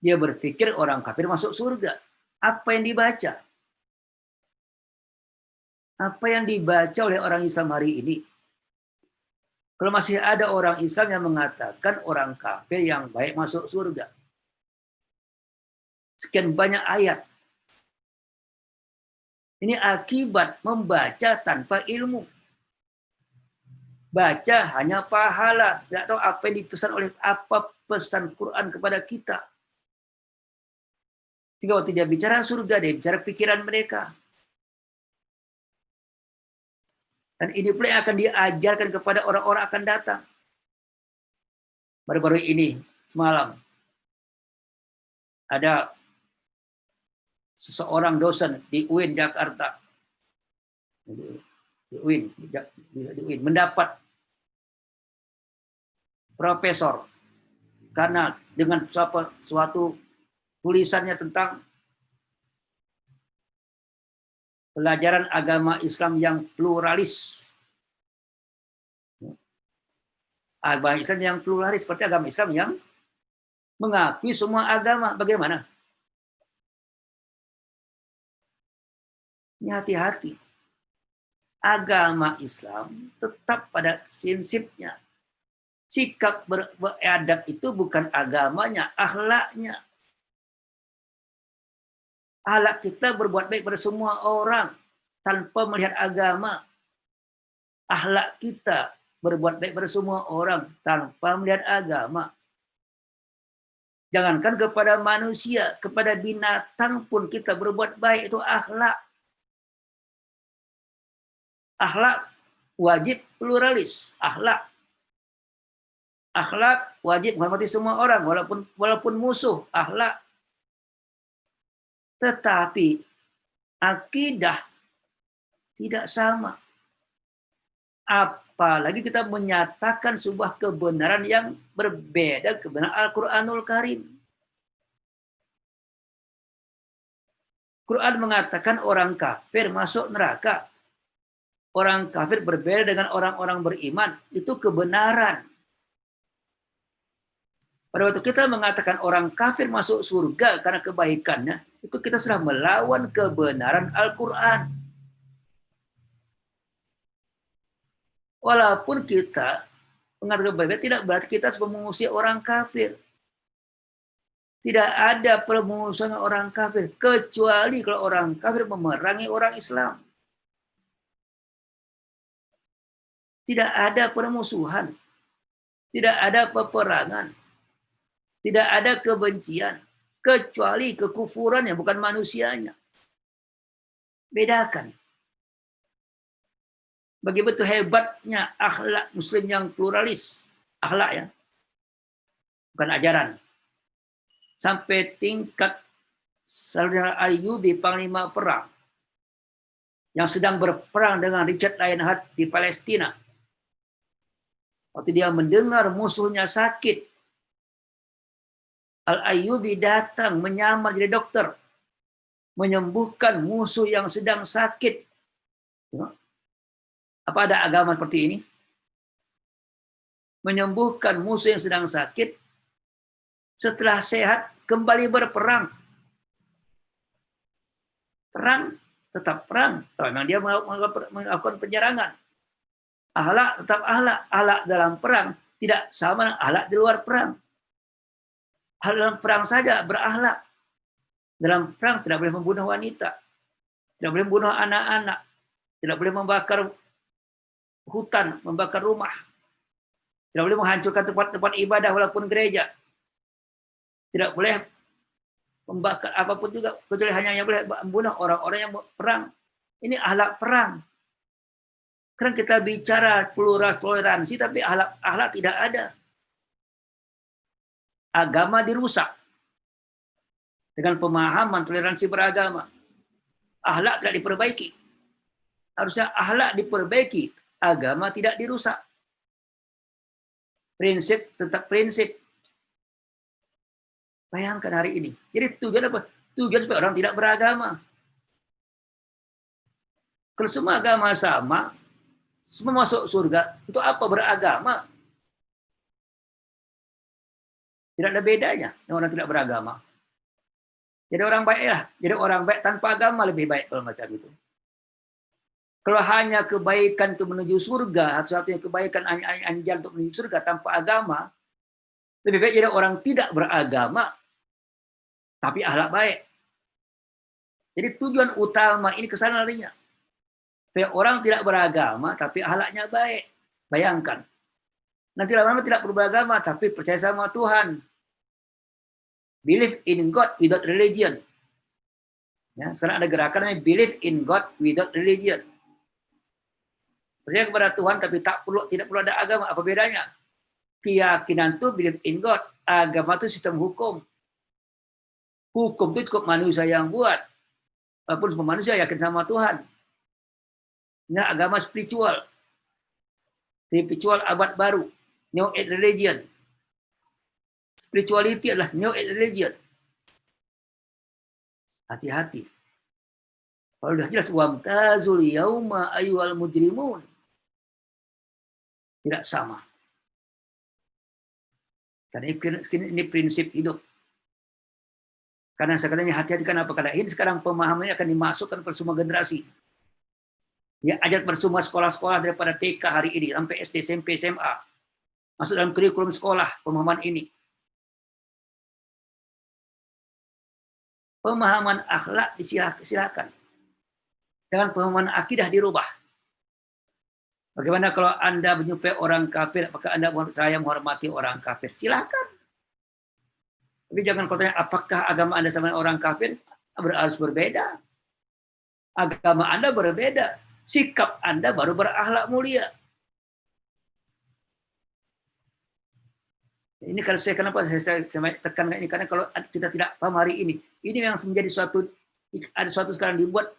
Dia berpikir orang kafir masuk surga. Apa yang dibaca? Apa yang dibaca oleh orang Islam hari ini? Kalau masih ada orang Islam yang mengatakan orang kafir yang baik masuk surga. Sekian banyak ayat. Ini akibat membaca tanpa ilmu. Baca hanya pahala. Tidak tahu apa yang dipesan oleh apa pesan Quran kepada kita. Jika waktu dia bicara surga, dia bicara pikiran mereka. Dan ini pula yang akan diajarkan kepada orang-orang akan datang. Baru-baru ini, semalam, ada seseorang dosen di UIN Jakarta. Di UIN mendapat profesor karena dengan suatu tulisannya tentang pelajaran agama Islam yang pluralis. Agama Islam yang pluralis seperti agama Islam yang mengakui semua agama. Bagaimana? Ini hati-hati. Agama Islam tetap pada prinsipnya. Sikap beradab itu bukan agamanya, akhlaknya. Akhlak kita berbuat baik pada semua orang tanpa melihat agama. Akhlak kita berbuat baik pada semua orang tanpa melihat agama. Jangankan kepada manusia, kepada binatang pun kita berbuat baik, itu akhlak. Akhlak wajib pluralis. Akhlak wajib menghormati semua orang walaupun musuh. Akhlak. Tetapi akidah tidak sama. Apalagi kita menyatakan sebuah kebenaran yang berbeda kebenaran Al-Quranul Karim. Quran mengatakan orang kafir masuk neraka. Orang kafir berbeda dengan orang-orang beriman. Itu kebenaran. Pada waktu kita mengatakan orang kafir masuk surga karena kebaikannya, itu kita sudah melawan kebenaran Al-Quran. Walaupun kita mengatakan berbeda, tidak berarti kita harus mengusir orang kafir. Tidak ada permusuhan orang kafir, kecuali kalau orang kafir memerangi orang Islam. Tidak ada permusuhan, tidak ada peperangan, tidak ada kebencian. kecuali kekufurannya, bukan manusianya. Bedakan. Bagi betul hebatnya akhlak Muslim yang pluralis, akhlak ya, bukan ajaran. Sampai tingkat Saudara Ayyubi, panglima perang, yang sedang berperang dengan Richard Lionheart di Palestina. Waktu dia mendengar musuhnya sakit, Al-Ayyubi datang menyamar jadi dokter, menyembuhkan musuh yang sedang sakit. Apa ada agama seperti ini? Menyembuhkan musuh yang sedang sakit, setelah sehat kembali berperang. Perang, tetap perang. Memang dia melakukan penyerangan. Akhlak tetap akhlak. Akhlak dalam perang tidak sama dengan akhlak di luar perang. Akhlak dalam perang saja berakhlak. Dalam perang tidak boleh membunuh wanita. Tidak boleh membunuh anak-anak. Tidak boleh membakar hutan, membakar rumah. Tidak boleh menghancurkan tempat-tempat ibadah walaupun gereja. Tidak boleh membakar apapun juga, kecuali hanya boleh membunuh orang-orang yang perang. Ini akhlak perang. Karena kita bicara plural toleransi, tapi akhlak tidak ada. Agama dirusak dengan pemahaman toleransi beragama. Akhlak tidak diperbaiki. Harusnya akhlak diperbaiki, agama tidak dirusak. Prinsip tetap prinsip. Bayangkan hari ini. Jadi tujuan apa? Tujuan supaya orang tidak beragama. Kalau semua agama sama, semua masuk surga, untuk apa beragama? Tidak ada bedanya dengan orang tidak beragama. Jadi orang baik lah. Jadi orang baik tanpa agama lebih baik kalau macam itu. Kalau hanya kebaikan itu menuju surga, satu-satunya kebaikan anjal untuk menuju surga tanpa agama, lebih baik jadi orang tidak beragama, tapi akhlak baik. Jadi tujuan utama ini kesana larinya. Supaya orang tidak beragama, tapi akhlaknya baik. Bayangkan. Nanti lama-lama tidak beragama, tapi percaya sama Tuhan. Believe in God without religion. Ya, sekarang ada gerakan namanya believe in God without religion. Percaya kepada Tuhan, tapi tidak perlu ada agama. Apa bedanya? Keyakinan itu believe in God. Agama itu sistem hukum. Hukum itu cukup manusia yang buat. Walaupun semua manusia yakin sama Tuhan. Ini agama spiritual. Spiritual abad baru. New Age religion. Spirituality adalah New Age religion. Hati-hati. Kalau sudah jelas wamtazul yauma ayyuhal mujrimun. Tidak sama. Karena ini prinsip hidup. Karena saya katanya hati-hati, kenapa? Karena ini sekarang pemahamannya akan dimasukkan ke semua generasi. Ya, ajar pada semua sekolah-sekolah daripada TK hari ini sampai SD, SMP, SMA. Masuk dalam kurikulum sekolah pemahaman ini. Pemahaman akhlak disilakan. Jangan pemahaman akidah dirubah. Bagaimana kalau Anda menyupai orang kafir, apakah Anda saya menghormati orang kafir? Silakan. Tapi jangan kau tanya, apakah agama Anda sama orang kafir? Harus berbeda. Agama Anda berbeda. Sikap Anda baru berakhlak mulia. Ini kalau kenapa saya tekankan ini, karena kalau kita tidak paham hari ini yang menjadi suatu sekarang dibuat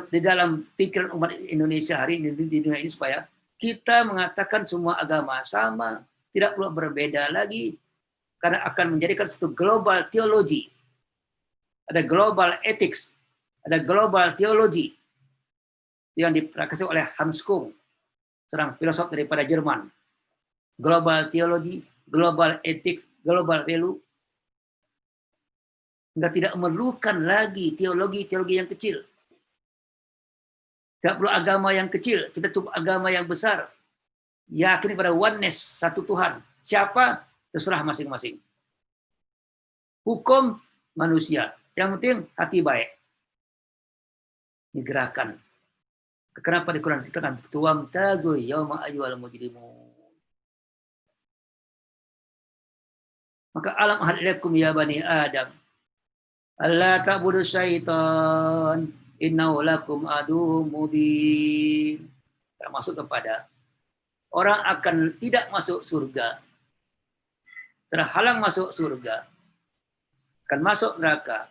di dalam pikiran umat Indonesia hari ini di dunia ini, supaya kita mengatakan semua agama sama, tidak perlu berbeda lagi, karena akan menjadikan satu global teologi. Ada global ethics, ada global teologi yang diprakasi oleh Hans Kung, seorang filosof daripada Jerman. Global teologi, global ethics, global value. Enggak, tidak memerlukan lagi teologi yang kecil. Tidak perlu agama yang kecil, kita cukup agama yang besar. Yakin pada oneness, satu Tuhan. Siapa? Terserah masing-masing. Hukum manusia. Yang penting hati baik. Ini gerakan. Kenapa di Quran dikatakan tuam tazul yauma ayyuhal mujrimun. Maka alam ahad ilaikum ya bani Adam. Allah ta'budu syaitan innahu lakum aduwwum mubin. Termasuk kepada orang akan tidak masuk surga, terhalang masuk surga, akan masuk neraka.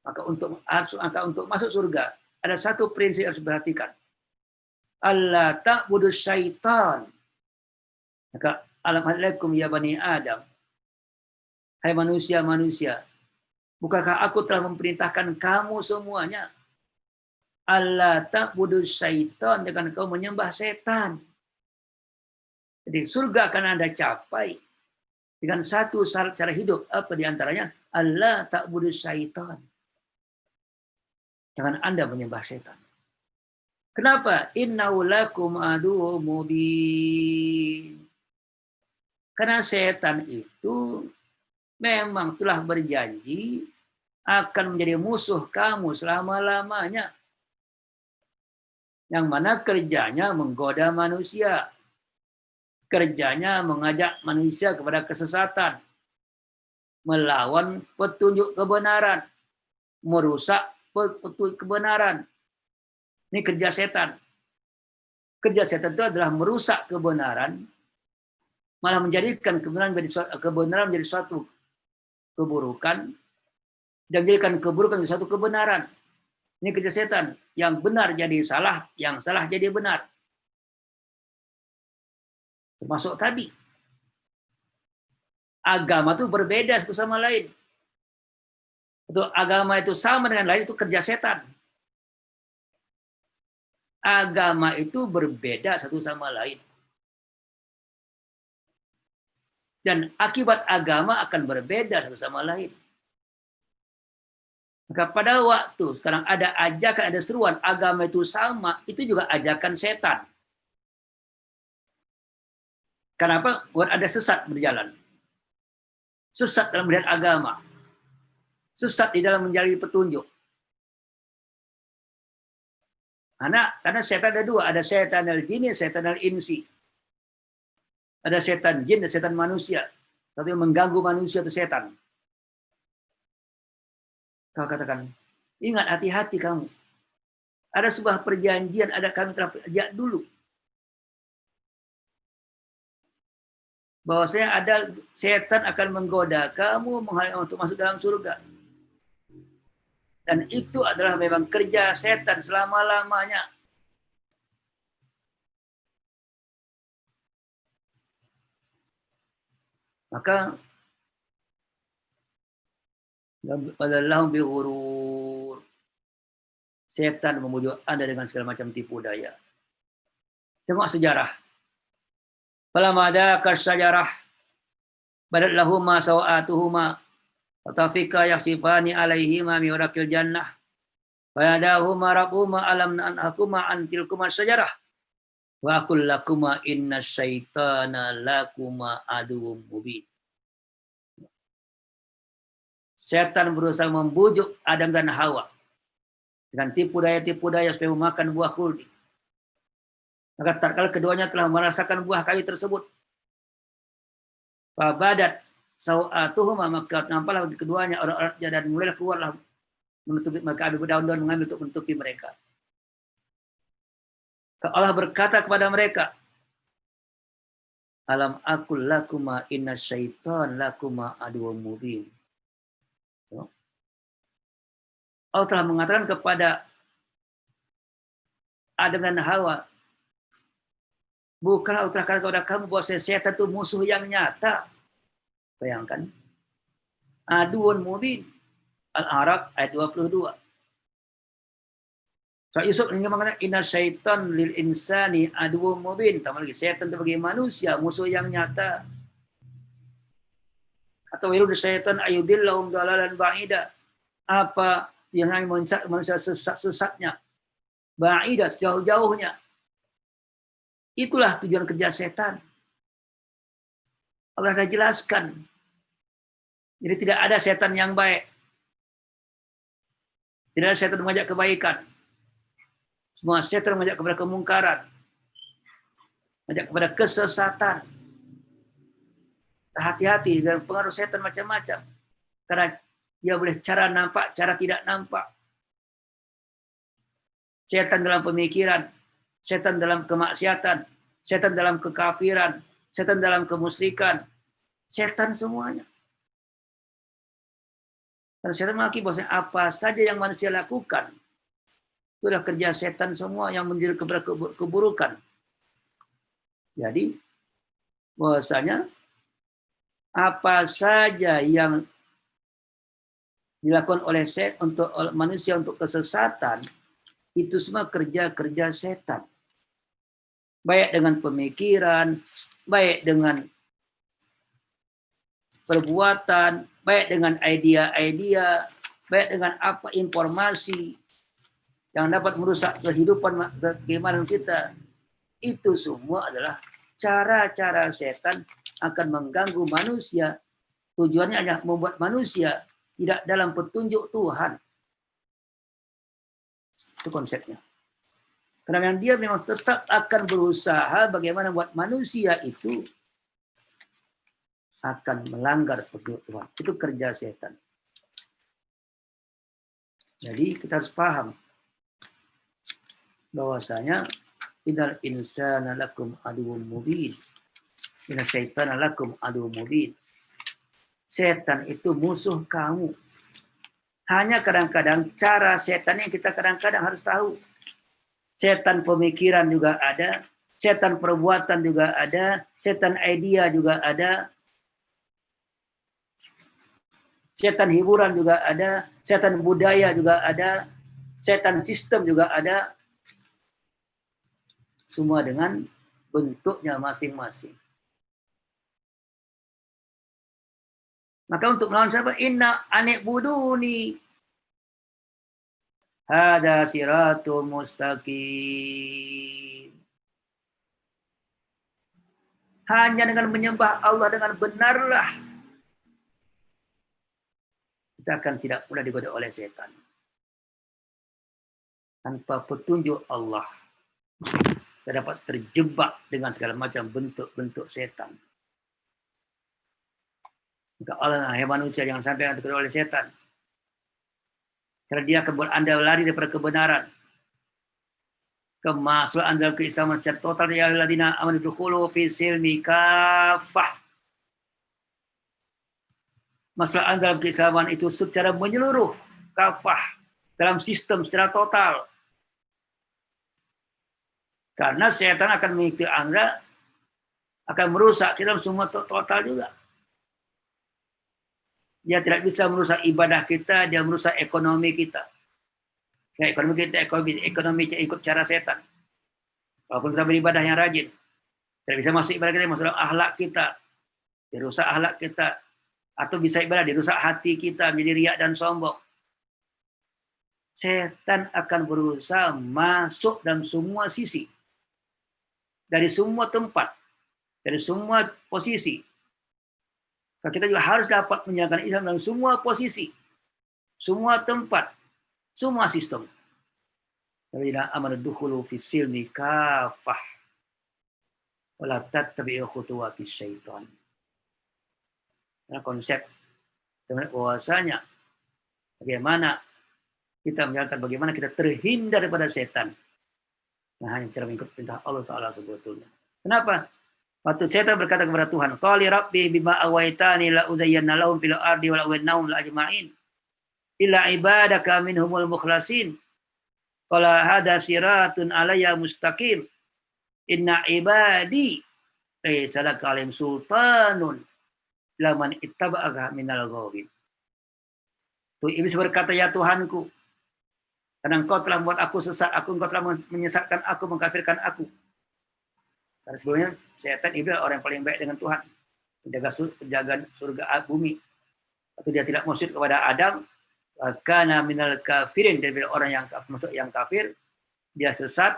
Maka untuk masuk surga ada satu prinsip yang harus diperhatikan. Allah ta'budu syaitan. Maka alaikum ya bani Adam. Hai manusia-manusia, bukankah aku telah memerintahkan kamu semuanya? Allah ta'budu syaitan, jangan kau menyembah setan. Jadi surga akan Anda capai dengan satu syarat cara hidup. Apa diantaranya? Allah ta'budu syaitan. Jangan Anda menyembah setan. Kenapa? Innahu lakum aduwwum mubin. Karena setan itu memang telah berjanji akan menjadi musuh kamu selama-lamanya. Yang mana kerjanya menggoda manusia. Kerjanya mengajak manusia kepada kesesatan. Melawan petunjuk kebenaran. Merusak petunjuk kebenaran. Ini kerja setan. Kerja setan itu adalah merusak kebenaran, malah menjadikan kebenaran menjadi suatu keburukan, dan menjadikan keburukan menjadi suatu kebenaran. Ini kerja setan. Yang benar jadi salah, yang salah jadi benar. Termasuk tadi. Agama itu berbeda satu sama lain. Untuk agama itu sama dengan lain, itu kerja setan. Agama itu berbeda satu sama lain. Dan akibat agama akan berbeda satu sama lain. Maka pada waktu sekarang ada ajakan, ada seruan, agama itu sama, itu juga ajakan setan. Kenapa? Buat ada sesat berjalan. Sesat dalam melihat agama. Sesat di dalam menjalani petunjuk. Karena setan ada dua, ada setan al-jin, setan al-insi. Ada setan jin dan setan manusia. Satu yang mengganggu manusia itu setan. Kau katakan, ingat hati-hati kamu. Ada sebuah perjanjian, ada kami telah sejak dulu. Bahwasanya ada setan akan menggoda kamu menghalangi untuk masuk dalam surga. Dan itu adalah memang kerja setan selama-lamanya. Maka Allahum bihurur. Setan membujuk Anda dengan segala macam tipu daya. Tengok sejarah. Falamma dzaka syajarah badat lahuma sawatuhuma wa tafika yaksifani alaihima min waraqil jannah. Fa yadahuma rabbuma alam anhakuma an tilkuma syajarah. Wa aqul lakuma inna syaitana lakuma aduwwum mubin. Setan berusaha membujuk Adam dan Hawa dengan tipu daya supaya memakan buah khuldi. Maka tatkala keduanya telah merasakan buah kayu tersebut, fabadat sawatuhuma, maka nampaklah bagi keduanya orang-orangnya dan mulailah keluarlah menutupi, maka ambil daun-daun mengambil untuk menutupi mereka. Allah berkata kepada mereka, alam aqul lakuma inna syaitan lakuma aduwwum mubin. Allah telah mengatakan kepada Adam dan Hawa, bukan Allah telah katakan kepada kamu bahwa setan itu musuh yang nyata. Bayangkan. Aduwwun mubin. Al-A'raf ayat 22. Surah Yusuf ini mengatakan inna syaitan lil insani aduwwun mubin. Tambah lagi, setan itu bagi manusia musuh yang nyata. Atau yuridu syaitan ayudillahum dalalan ba'ida. Apa yang manusia sesat-sesatnya, ba'ida, sejauh-jauhnya. Itulah tujuan kerja setan. Allah sudah jelaskan. Jadi tidak ada setan yang baik. Tidak ada setan mengajak kebaikan. Semua setan mengajak kepada kemungkaran. Mengajak kepada kesesatan. Hati-hati dengan pengaruh setan macam-macam. Karena Dia boleh cara nampak, cara tidak nampak. Setan dalam pemikiran, setan dalam kemaksiatan, setan dalam kekafiran, setan dalam kemusyrikan, setan semuanya. Dan setan mengakui bahwa apa saja yang manusia lakukan, itu adalah kerja setan semua yang menjadi kepada keburukan. Jadi, bahwasanya apa saja yang dilakukan oleh manusia untuk kesesatan, itu semua kerja-kerja setan. Baik dengan pemikiran, baik dengan perbuatan, baik dengan idea-idea, baik dengan apa informasi yang dapat merusak kehidupan keimanan kita. Itu semua adalah cara-cara setan akan mengganggu manusia. Tujuannya hanya membuat manusia tidak dalam petunjuk Tuhan. Itu konsepnya. Karena dia memang tetap akan berusaha bagaimana buat manusia itu akan melanggar petunjuk Tuhan. Itu kerja setan. Jadi kita harus paham bahwasanya innal insana lakum aduwwum mubin. Inna syaitana lakum aduwwum mubin. Setan itu musuh kamu. Hanya kadang-kadang cara setan yang kita kadang-kadang harus tahu. Setan pemikiran juga ada, setan perbuatan juga ada, setan idea juga ada, setan hiburan juga ada, setan budaya juga ada, setan sistem juga ada. Semua dengan bentuknya masing-masing. Maka untuk melawan siapa? Inna anik buduni. Hada siratul mustaqim. Hanya dengan menyembah Allah dengan benarlah kita akan tidak mudah digoda oleh setan. Tanpa petunjuk Allah, kita dapat terjebak dengan segala macam bentuk-bentuk setan. Maka Allah, hai manusia, jangan sampai digoda oleh setan. Karena dia akan buat Anda lari daripada kebenaran. Masuk Anda ke Islam secara total. Ya alladzina amanu dukhulu fi silmi kafah. Masuk Anda dalam keislaman itu secara menyeluruh, kafah, dalam sistem secara total. Karena setan akan mengikuti Anda, akan merusak kita semua total juga. Dia tidak bisa merusak ibadah kita, dia merusak ekonomi kita. Ekonomi kita, ekonomi ikut cara setan. Walaupun kita beribadah yang rajin, tidak bisa masuk ibadah kita, masuk dalam akhlak kita, dirusak akhlak kita, atau bisa ibadah dirusak hati kita menjadi riak dan sombong. Setan akan berusaha masuk dalam semua sisi, dari semua tempat, dari semua posisi. Kita juga harus dapat menjalankan Islam dalam semua posisi, semua tempat, semua sistem. Alladzina amanu dukhulu fis silmi kafah wala tattabi'u khutuwatis syaitan. Karena konsep bahwasanya bagaimana kita menjalankan, bagaimana kita terhindar daripada setan. Nah, hanya cara mengikut perintah Allah Ta'ala sebetulnya. Kenapa? Waktu setan berkata kepada Tuhan, Qali Rabbi bima awaitani la uzayyanna lahum fil ardi wa la uwannahum la ajma'in illa ibadaka minhumul mukhlasin. Qala hada siratun alayya mustaqim. Inna ibadi laysa laka alaihim sultanun laman ittaba'aka minal ghawin. Tuh iblis berkata, ya Tuhanku, karena engkau telah membuat aku sesat, engkau telah menyesatkan aku, mengkafirkan aku. Karena sebelumnya setan iblis orang yang paling baik dengan Tuhan, penjaga surga bumi. Atau dia tidak maksud kepada Adam, karena minal kafirin, dari orang yang masuk yang kafir, dia sesat,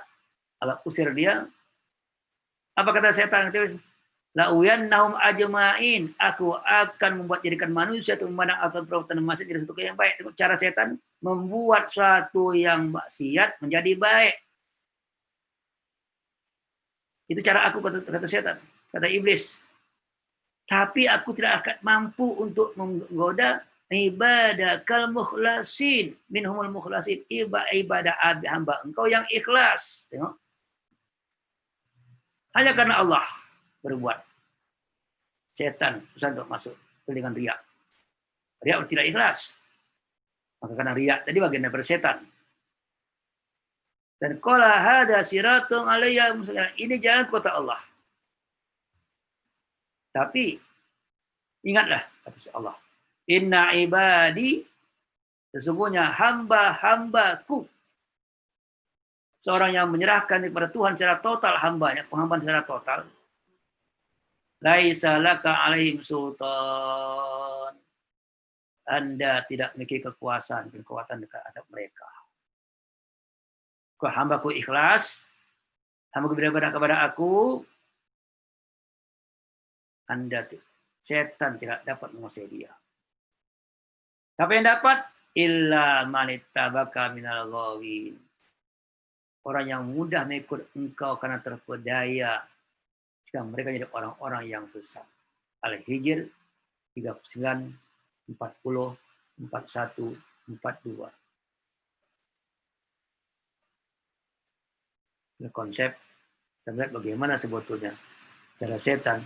Allah usir dia. Apa kata setan? La uyannahum ajma'in. Aku akan membuat jadikan manusia itu memandang atau perbuatan maksiat dari satu yang baik. Itu cara setan membuat suatu yang maksiat menjadi baik. Itu cara aku, kata setan, kata iblis. Tapi aku tidak akan mampu untuk menggoda ibadakal mukhlasin minhumul mukhlasin, ibadah hamba engkau yang ikhlas. Tengok, hanya karena Allah berbuat. Setan susah untuk masuk dengan riak. Riak tidak ikhlas. Maka karena riak tadi bagian daripada setan. Dan qala hada siratun alayya mustaqim. Ini jalan kota Allah. Tapi ingatlah kata Allah, inna ibadi, sesungguhnya hamba-hambaku, seorang yang menyerahkan kepada Tuhan secara total, hambanya, penghambaan secara total, laisa laka alaihim sultan. Anda tidak memiliki kekuatan dekat atas mereka. Kalau hambaku ikhlas, hambaku beribadah kepada aku, Anda, setan tidak dapat menguasai dia. Tapi yang dapat, illa manittabaka minal ghawin. Orang yang mudah mengikut engkau karena terpedaya. Sekarang mereka jadi orang-orang yang sesat. Al-Hijr 39, 40, 41, 42. Ini konsep, kita lihat bagaimana sebetulnya cara setan.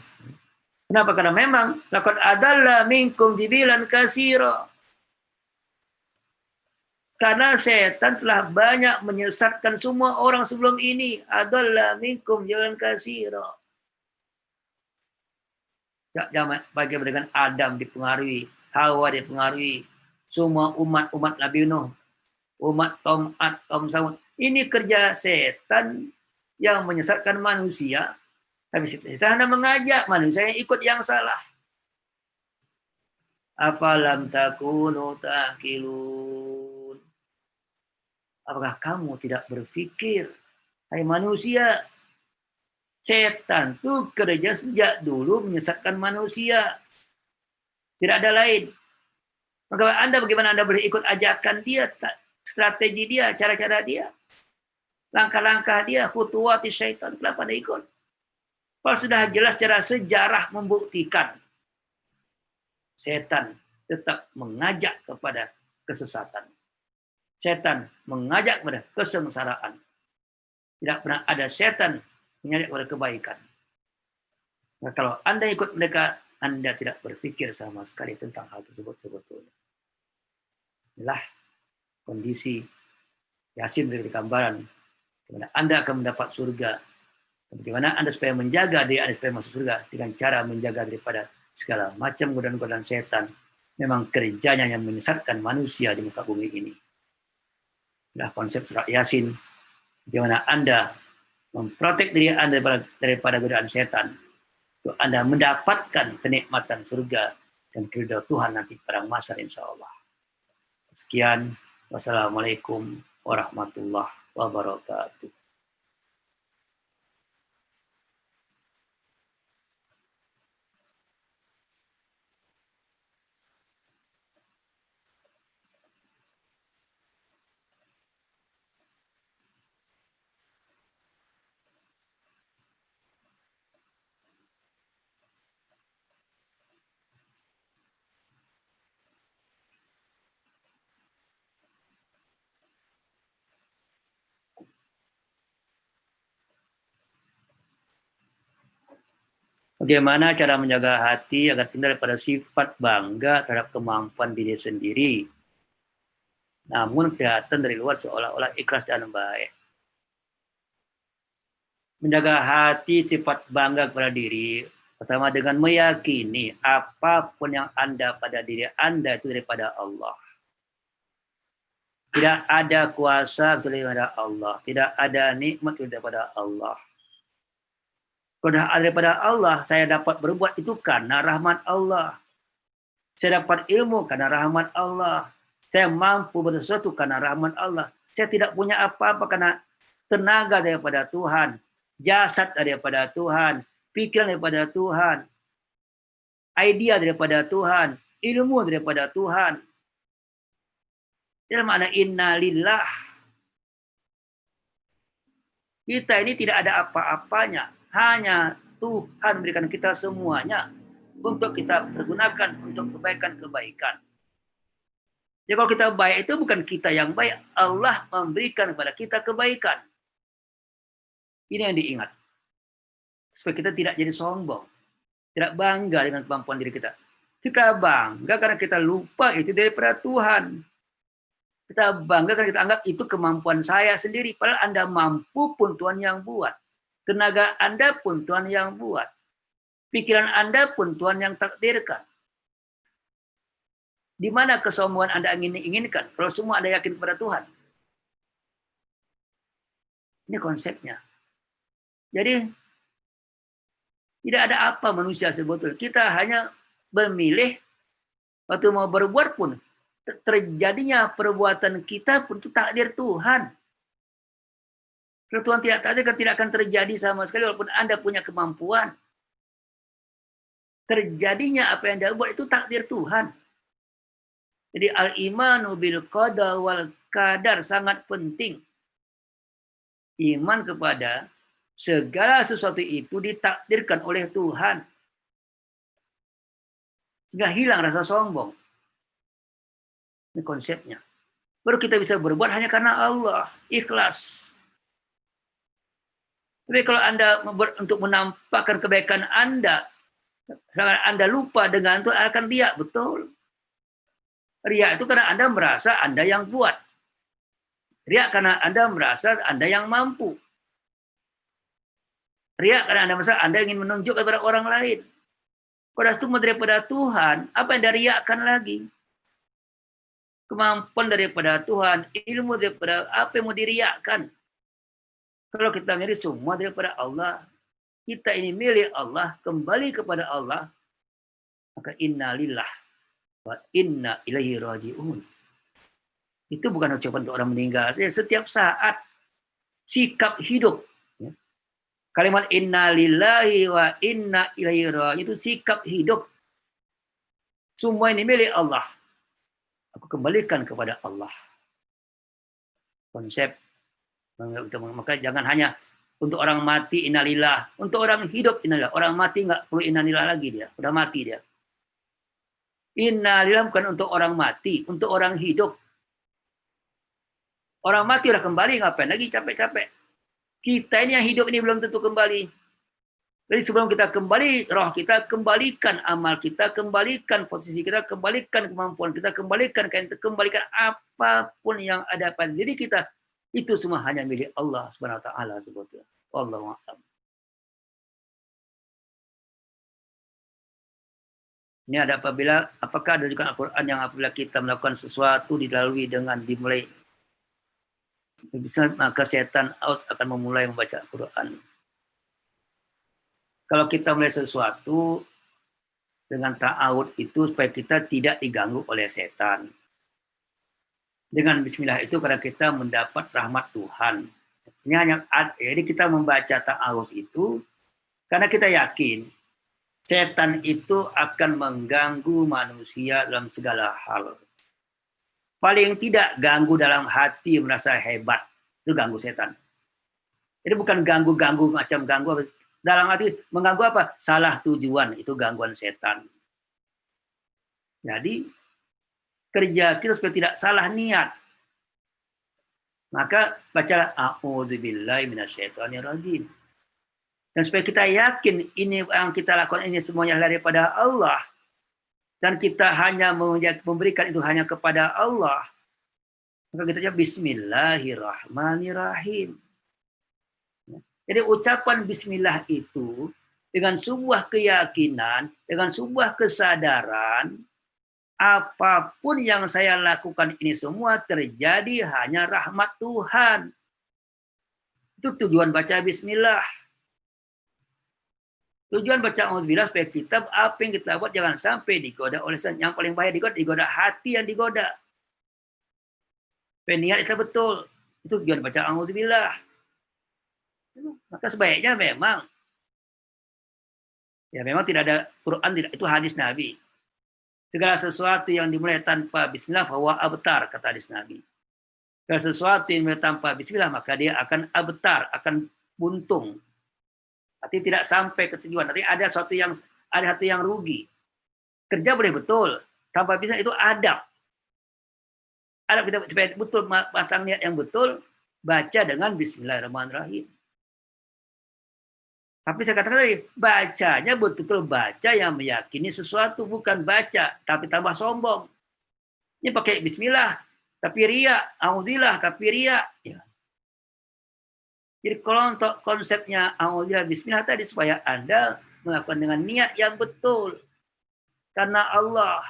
Kenapa? Karena memang laqad adalla minkum jibilan katsira. Karena setan telah banyak menyesatkan semua orang sebelum ini. Adalla minkum jibilan katsira. Bagaimana dengan Adam dipengaruhi, Hawa dipengaruhi, semua umat Nabi Nuh, umat kaum Ad, kaum Samud. Ini kerja setan yang menyesatkan manusia. Tapi setan hendak mengajak manusia yang ikut yang salah. Afalam takunu taqilun. Apakah kamu tidak berpikir? Hai manusia, setan itu kerja sejak dulu menyesatkan manusia. Tidak ada lain. Maka Anda bagaimana Anda boleh ikut ajakan dia, strategi dia, cara-cara dia, langkah-langkah dia, khutuwati syaitan. Kenapa Anda ikut? Kalau sudah jelas secara sejarah membuktikan setan tetap mengajak kepada kesesatan. Setan mengajak kepada kesengsaraan. Tidak pernah ada setan mengajak kepada kebaikan. Nah, kalau Anda ikut mereka, Anda tidak berpikir sama sekali tentang hal tersebut sebetulnya. Inilah kondisi Yasin dari gambaran bagaimana Anda akan mendapat surga. Bagaimana Anda supaya menjaga diri Anda supaya masuk surga dengan cara menjaga daripada segala macam godaan-godaan setan. Memang kerjanya yang menyesatkan manusia di muka bumi ini. Inilah konsep surat Yasin. Bagaimana Anda memprotek diri Anda daripada godaan setan. Untuk Anda mendapatkan kenikmatan surga dan keridhaan Tuhan nanti pada masa insya-Allah. Sekian. Wassalamualaikum warahmatullahi wabarakatuh. Bagaimana cara menjaga hati agar tinggal pada sifat bangga terhadap kemampuan diri sendiri, namun kelihatan dari luar seolah-olah ikhlas dan baik. Menjaga hati sifat bangga kepada diri, pertama dengan meyakini apapun yang Anda pada diri Anda itu daripada Allah. Tidak ada kuasa daripada Allah, tidak ada nikmat daripada Allah. Kalau daripada Allah, saya dapat berbuat itu karena rahmat Allah. Saya dapat ilmu karena rahmat Allah. Saya mampu bersesuatu karena rahmat Allah. Saya tidak punya apa-apa karena tenaga daripada Tuhan, jasad daripada Tuhan, pikiran daripada Tuhan, idea daripada Tuhan, ilmu daripada Tuhan. Dalam makna inna lillah. Kita ini tidak ada apa-apanya. Hanya Tuhan berikan kita semuanya untuk kita pergunakan untuk kebaikan-kebaikan. Jadi kalau kita baik itu bukan kita yang baik, Allah memberikan kepada kita kebaikan. Ini yang diingat. Supaya kita tidak jadi sombong. Tidak bangga dengan kemampuan diri kita. Kita bangga karena kita lupa itu daripada Tuhan. Kita bangga karena kita anggap itu kemampuan saya sendiri. Padahal Anda mampu pun Tuhan yang buat. Tenaga Anda pun Tuhan yang buat. Pikiran Anda pun Tuhan yang takdirkan. Di mana kesombongan Anda inginkan? Kalau semua Anda yakin kepada Tuhan. Ini konsepnya. Jadi, tidak ada apa manusia sebetulnya. Kita hanya memilih, waktu mau berbuat pun, terjadinya perbuatan kita pun itu takdir Tuhan. Kalau Tuhan tidak takdirkan, tidak akan terjadi sama sekali, walaupun Anda punya kemampuan. Terjadinya apa yang Anda buat itu takdir Tuhan. Jadi al-imanu bil qada wal qadar sangat penting. Iman kepada segala sesuatu itu ditakdirkan oleh Tuhan. Sehingga hilang rasa sombong. Ini konsepnya. Baru kita bisa berbuat hanya karena Allah. Ikhlas. Tapi kalau Anda untuk menampakkan kebaikan Anda lupa dengan itu akan riak, betul. Riak itu karena Anda merasa Anda yang buat. Riak karena Anda merasa Anda yang mampu. Riak karena Anda merasa Anda ingin menunjukkan kepada orang lain. Pada itu daripada Tuhan, apa yang Anda riakkan lagi? Kemampuan daripada Tuhan, ilmu daripada apa yang mau diriakkan. Kalau kita menjadi semua daripada Allah, kita ini milik Allah, kembali kepada Allah, maka innalillah wa inna ilaihi raji'un. Itu bukan ucapan untuk orang meninggal. Setiap saat sikap hidup. Kalimat innalillahi wa inna ilaihi raji'un itu sikap hidup. Semua ini milik Allah. Aku kembalikan kepada Allah. Konsep. Maka jangan hanya untuk orang mati innalillah, untuk orang hidup innalillah. Orang mati nggak perlu innalillah lagi dia, udah mati dia. Innalillah bukan untuk orang mati, untuk orang hidup. Orang mati udah kembali, ngapain lagi capek-capek? Kita ini yang hidup ini belum tentu kembali. Jadi sebelum kita kembali, roh kita kembalikan amal kita, kembalikan posisi kita, kembalikan kemampuan kita, kembalikan apapun yang ada pada diri kita. Itu semua hanya milik Allah Subhanahu wa taala sebetulnya. Wallahu a'lam. Ini ada apakah ada juga Al-Quran yang apabila kita melakukan sesuatu dilalui dengan dimulai bisa, maka setan akan memulai membaca Al-Quran. Kalau kita mulai sesuatu dengan ta'awud itu supaya kita tidak diganggu oleh setan. Dengan bismillah itu karena kita mendapat rahmat Tuhan. Ini hanya jadi kita membaca ta'awud itu karena kita yakin setan itu akan mengganggu manusia dalam segala hal. Paling tidak ganggu dalam hati merasa hebat. Itu ganggu setan. Jadi bukan ganggu-ganggu macam ganggu. Dalam hati mengganggu apa? Salah tujuan. Itu gangguan setan. Jadi kerja kita supaya tidak salah niat. Maka bacalah a'udzubillahi minasyaitonirrajim. Dan supaya kita yakin ini yang kita lakukan ini semuanya daripada Allah. Dan kita hanya memberikan itu hanya kepada Allah. Maka kita jawab bismillahirrahmanirrahim. Jadi ucapan bismillah itu dengan sebuah keyakinan, dengan sebuah kesadaran, apapun yang saya lakukan ini semua terjadi hanya rahmat Tuhan. Itu tujuan baca bismillah. Tujuan baca auzubillah supaya kita apa yang kita buat jangan sampai digoda oleh setan. Yang paling bahaya digoda hati yang digoda. Niat itu betul. Itu tujuan baca auzubillah. Maka sebaiknya memang tidak ada Quran, tidak, itu hadis Nabi. Segala sesuatu yang dimulai tanpa bismillah fahuwa abtar, kata hadis Nabi. Segala sesuatu yang dimulai tanpa bismillah maka dia akan abtar, akan buntung. Nanti tidak sampai ke tujuan. Nanti ada satu yang rugi. Kerja boleh betul, tanpa bismillah itu adab. Adab kita supaya betul pasang niat yang betul, baca dengan Bismillahirrahmanirrahim. Tapi saya katakan tadi, bacanya betul-betul baca yang meyakini sesuatu, bukan baca tapi tambah sombong. Ini pakai Bismillah, tapi ria, auzubillah, tapi ria. Ya. Jadi kalau untuk konsepnya auzubillah Bismillah tadi supaya Anda melakukan dengan niat yang betul karena Allah.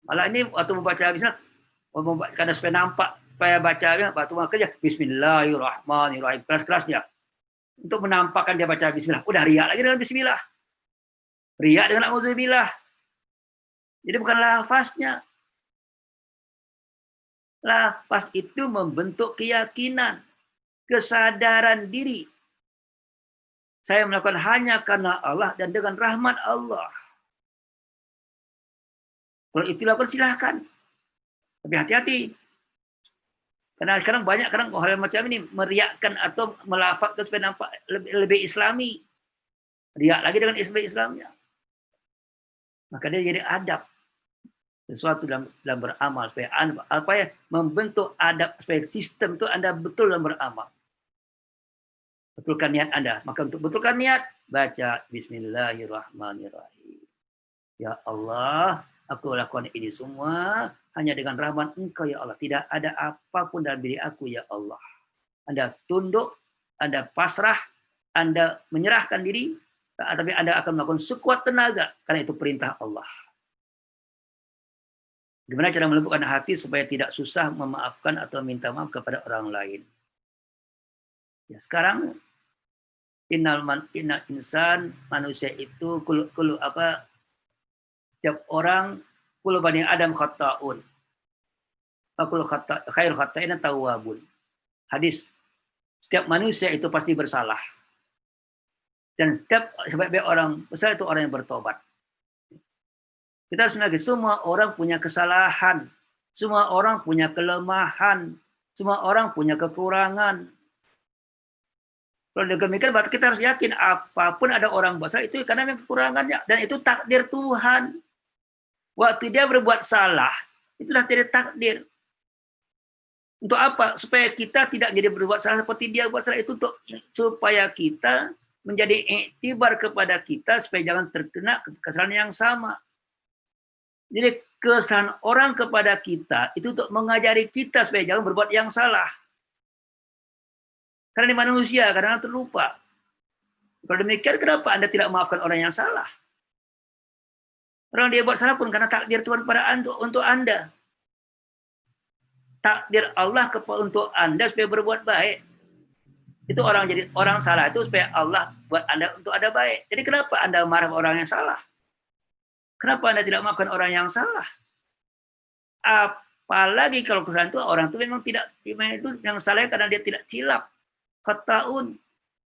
Malah ini waktu membaca Bismillah, karena supaya nampak, supaya baca waktu mau kerja Bismillahirrahmanirrahim keras-kerasnya. Untuk menampakkan dia baca Bismillah. Udah riak lagi dengan Bismillah. Riak dengan auzubillah. Jadi bukan lafaznya. Lafaz itu membentuk keyakinan, kesadaran diri. Saya melakukan hanya karena Allah dan dengan rahmat Allah. Kalau itu lakukan silahkan. Tapi hati-hati. Karena sekarang banyak hal macam ini meriakkan atau melafazkan supaya nampak lebih islami. Riak lagi dengan Islamnya. Maka dia jadi adab. Sesuatu dalam beramal supaya membentuk adab supaya sistem itu Anda betul dalam beramal. Betulkan niat Anda. Maka untuk betulkan niat, baca Bismillahirrahmanirrahim. Ya Allah, aku lakukan ini semua hanya dengan rahmat Engkau ya Allah. Tidak ada apapun dalam diri aku ya Allah. Anda tunduk, Anda pasrah, Anda menyerahkan diri, tapi Anda akan melakukan sekuat tenaga karena itu perintah Allah. Gimana cara melembutkan hati supaya tidak susah memaafkan atau minta maaf kepada orang lain? Ya, sekarang innal insan, manusia itu setiap orang kullu bani Adam khata'un. Khair khata'in tawwabun. Hadis. Setiap manusia itu pasti bersalah. Dan setiap sebaik-baik orang besar itu orang yang bertobat. Kita harus lagi, semua orang punya kesalahan. Semua orang punya kelemahan. Semua orang punya kekurangan. Kalau demikian berarti kita harus yakin apapun ada orang besar itu karena memang kekurangannya. Dan itu takdir Tuhan. Waktu dia berbuat salah, itulah takdir. Untuk apa? Supaya kita tidak menjadi berbuat salah seperti dia buat salah itu supaya kita menjadi iktibar kepada kita supaya jangan terkena kesalahan yang sama. Jadi kesalahan orang kepada kita itu untuk mengajari kita supaya jangan berbuat yang salah. Karena di manusia kadang-kadang terlupa. Kalau demikian kenapa Anda tidak memaafkan orang yang salah? Orang dia buat salah pun karena takdir Tuhan pada untuk Anda. Takdir Allah untuk Anda supaya berbuat baik. Itu orang salah itu supaya Allah buat Anda untuk ada baik. Jadi kenapa Anda marah orang yang salah? Kenapa Anda tidak maafkan orang yang salah? Apalagi kalau kesalahan itu orang itu memang tidak, itu yang salahnya karena dia tidak silap. Khata'un,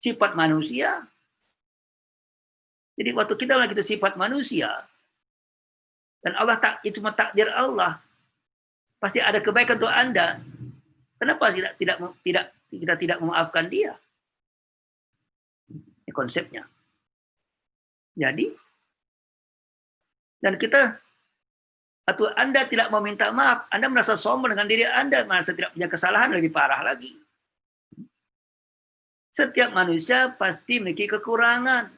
sifat manusia. Jadi waktu kita lagi itu sifat manusia, dan Allah itu cuma takdir Allah, pasti ada kebaikan untuk Anda. Kenapa kita tidak memaafkan dia? Ini konsepnya. Jadi, dan kita, atau Anda tidak meminta maaf, Anda merasa sombong dengan diri Anda, merasa tidak punya kesalahan, lebih parah lagi. Setiap manusia pasti memiliki kekurangan.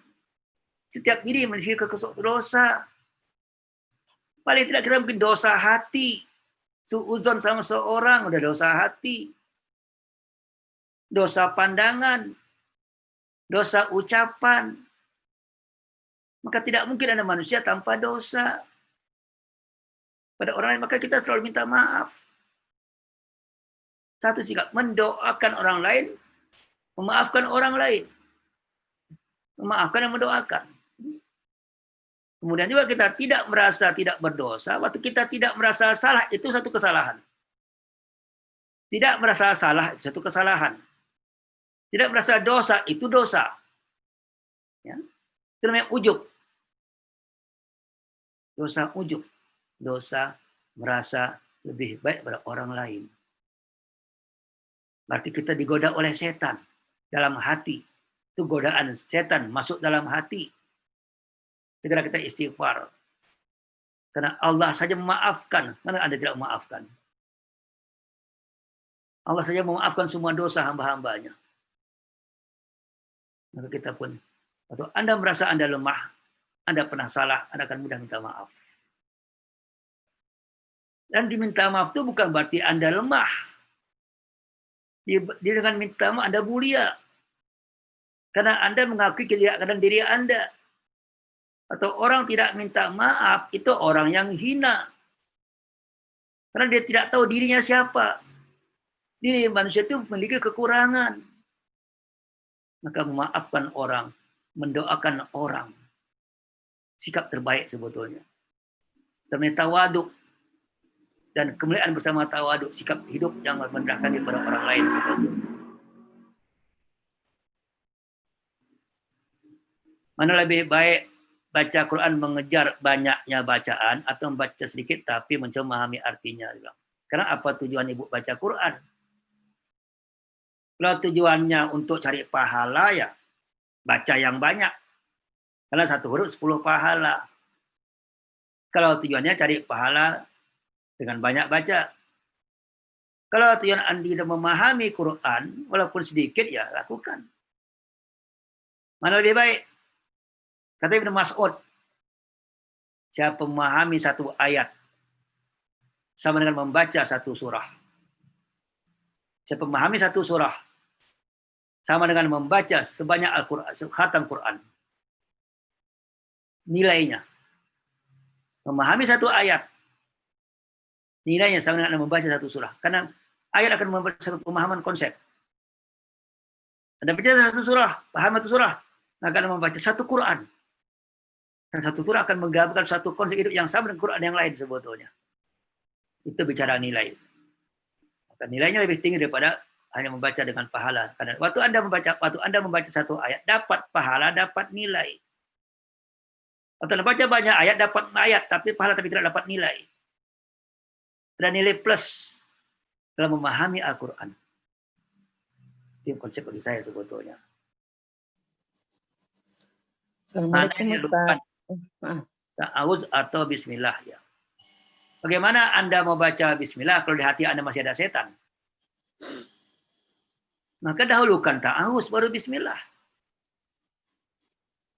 Setiap diri memiliki dosa. Paling tidak kita mungkin dosa hati. Suuzon sama seorang, udah dosa hati. Dosa pandangan. Dosa ucapan. Maka tidak mungkin ada manusia tanpa dosa. Pada orang lain, maka kita selalu minta maaf. Satu sikap, mendoakan orang lain, memaafkan orang lain. Memaafkan dan mendoakan. Kemudian juga kita tidak merasa tidak berdosa. Waktu kita tidak merasa salah, itu satu kesalahan. Tidak merasa salah, itu satu kesalahan. Tidak merasa dosa, itu dosa. Ya. Itu namanya ujub. Dosa ujub. Dosa merasa lebih baik pada orang lain. Berarti kita digoda oleh setan dalam hati. Itu godaan setan masuk dalam hati. Segera kita istighfar. Karena Allah saja memaafkan, mana Anda tidak memaafkan? Allah saja memaafkan semua dosa hamba-hambanya. Maka kita pun, atau Anda merasa Anda lemah, Anda pernah salah, Anda akan mudah minta maaf. Dan diminta maaf itu bukan berarti Anda lemah. Dengan minta maaf Anda mulia. Karena Anda mengakui keadaan diri Anda. Atau orang tidak minta maaf, itu orang yang hina. Karena dia tidak tahu dirinya siapa. Diri manusia itu memiliki kekurangan. Maka memaafkan orang, mendoakan orang. Sikap terbaik sebetulnya. Ternyata tawaduk. Dan kemuliaan bersama tawaduk. Sikap hidup yang merendahkan kepada orang lain sebetulnya. Mana lebih baik baca Quran mengejar banyaknya bacaan atau membaca sedikit tapi memahami artinya. Karena apa tujuan ibu baca Quran? Kalau tujuannya untuk cari pahala ya baca yang banyak. Karena satu huruf 10 pahala. Kalau tujuannya cari pahala dengan banyak baca. Kalau tujuan Anda memahami Quran walaupun sedikit ya lakukan. Mana lebih baik? Kata Ibnu Mas'ud, siapa memahami satu ayat sama dengan membaca satu surah. Siapa memahami satu surah sama dengan membaca sebanyak Al-Quran, khatam Quran. Nilainya. Memahami satu ayat, nilainya sama dengan membaca satu surah. Karena ayat akan membaca satu pemahaman konsep. Anda baca satu surah, paham satu surah, akan membaca satu Quran. Dan satu surah akan menggabungkan satu konsep hidup yang sama dengan Quran yang lain sebetulnya. Itu bicara nilai. Maka nilainya lebih tinggi daripada hanya membaca dengan pahala. Karena waktu Anda membaca satu ayat, dapat pahala, dapat nilai. Waktu Anda baca banyak ayat, dapat ayat, tapi pahala tapi tidak dapat nilai. Ada nilai plus dalam memahami Al-Quran. Itu konsep bagi saya sebetulnya. Assalamualaikum Ustaz. Ta'awuz atau bismillah ya. Bagaimana Anda mau baca bismillah kalau di hati Anda masih ada setan? Maka dahulukan ta'awuz baru bismillah.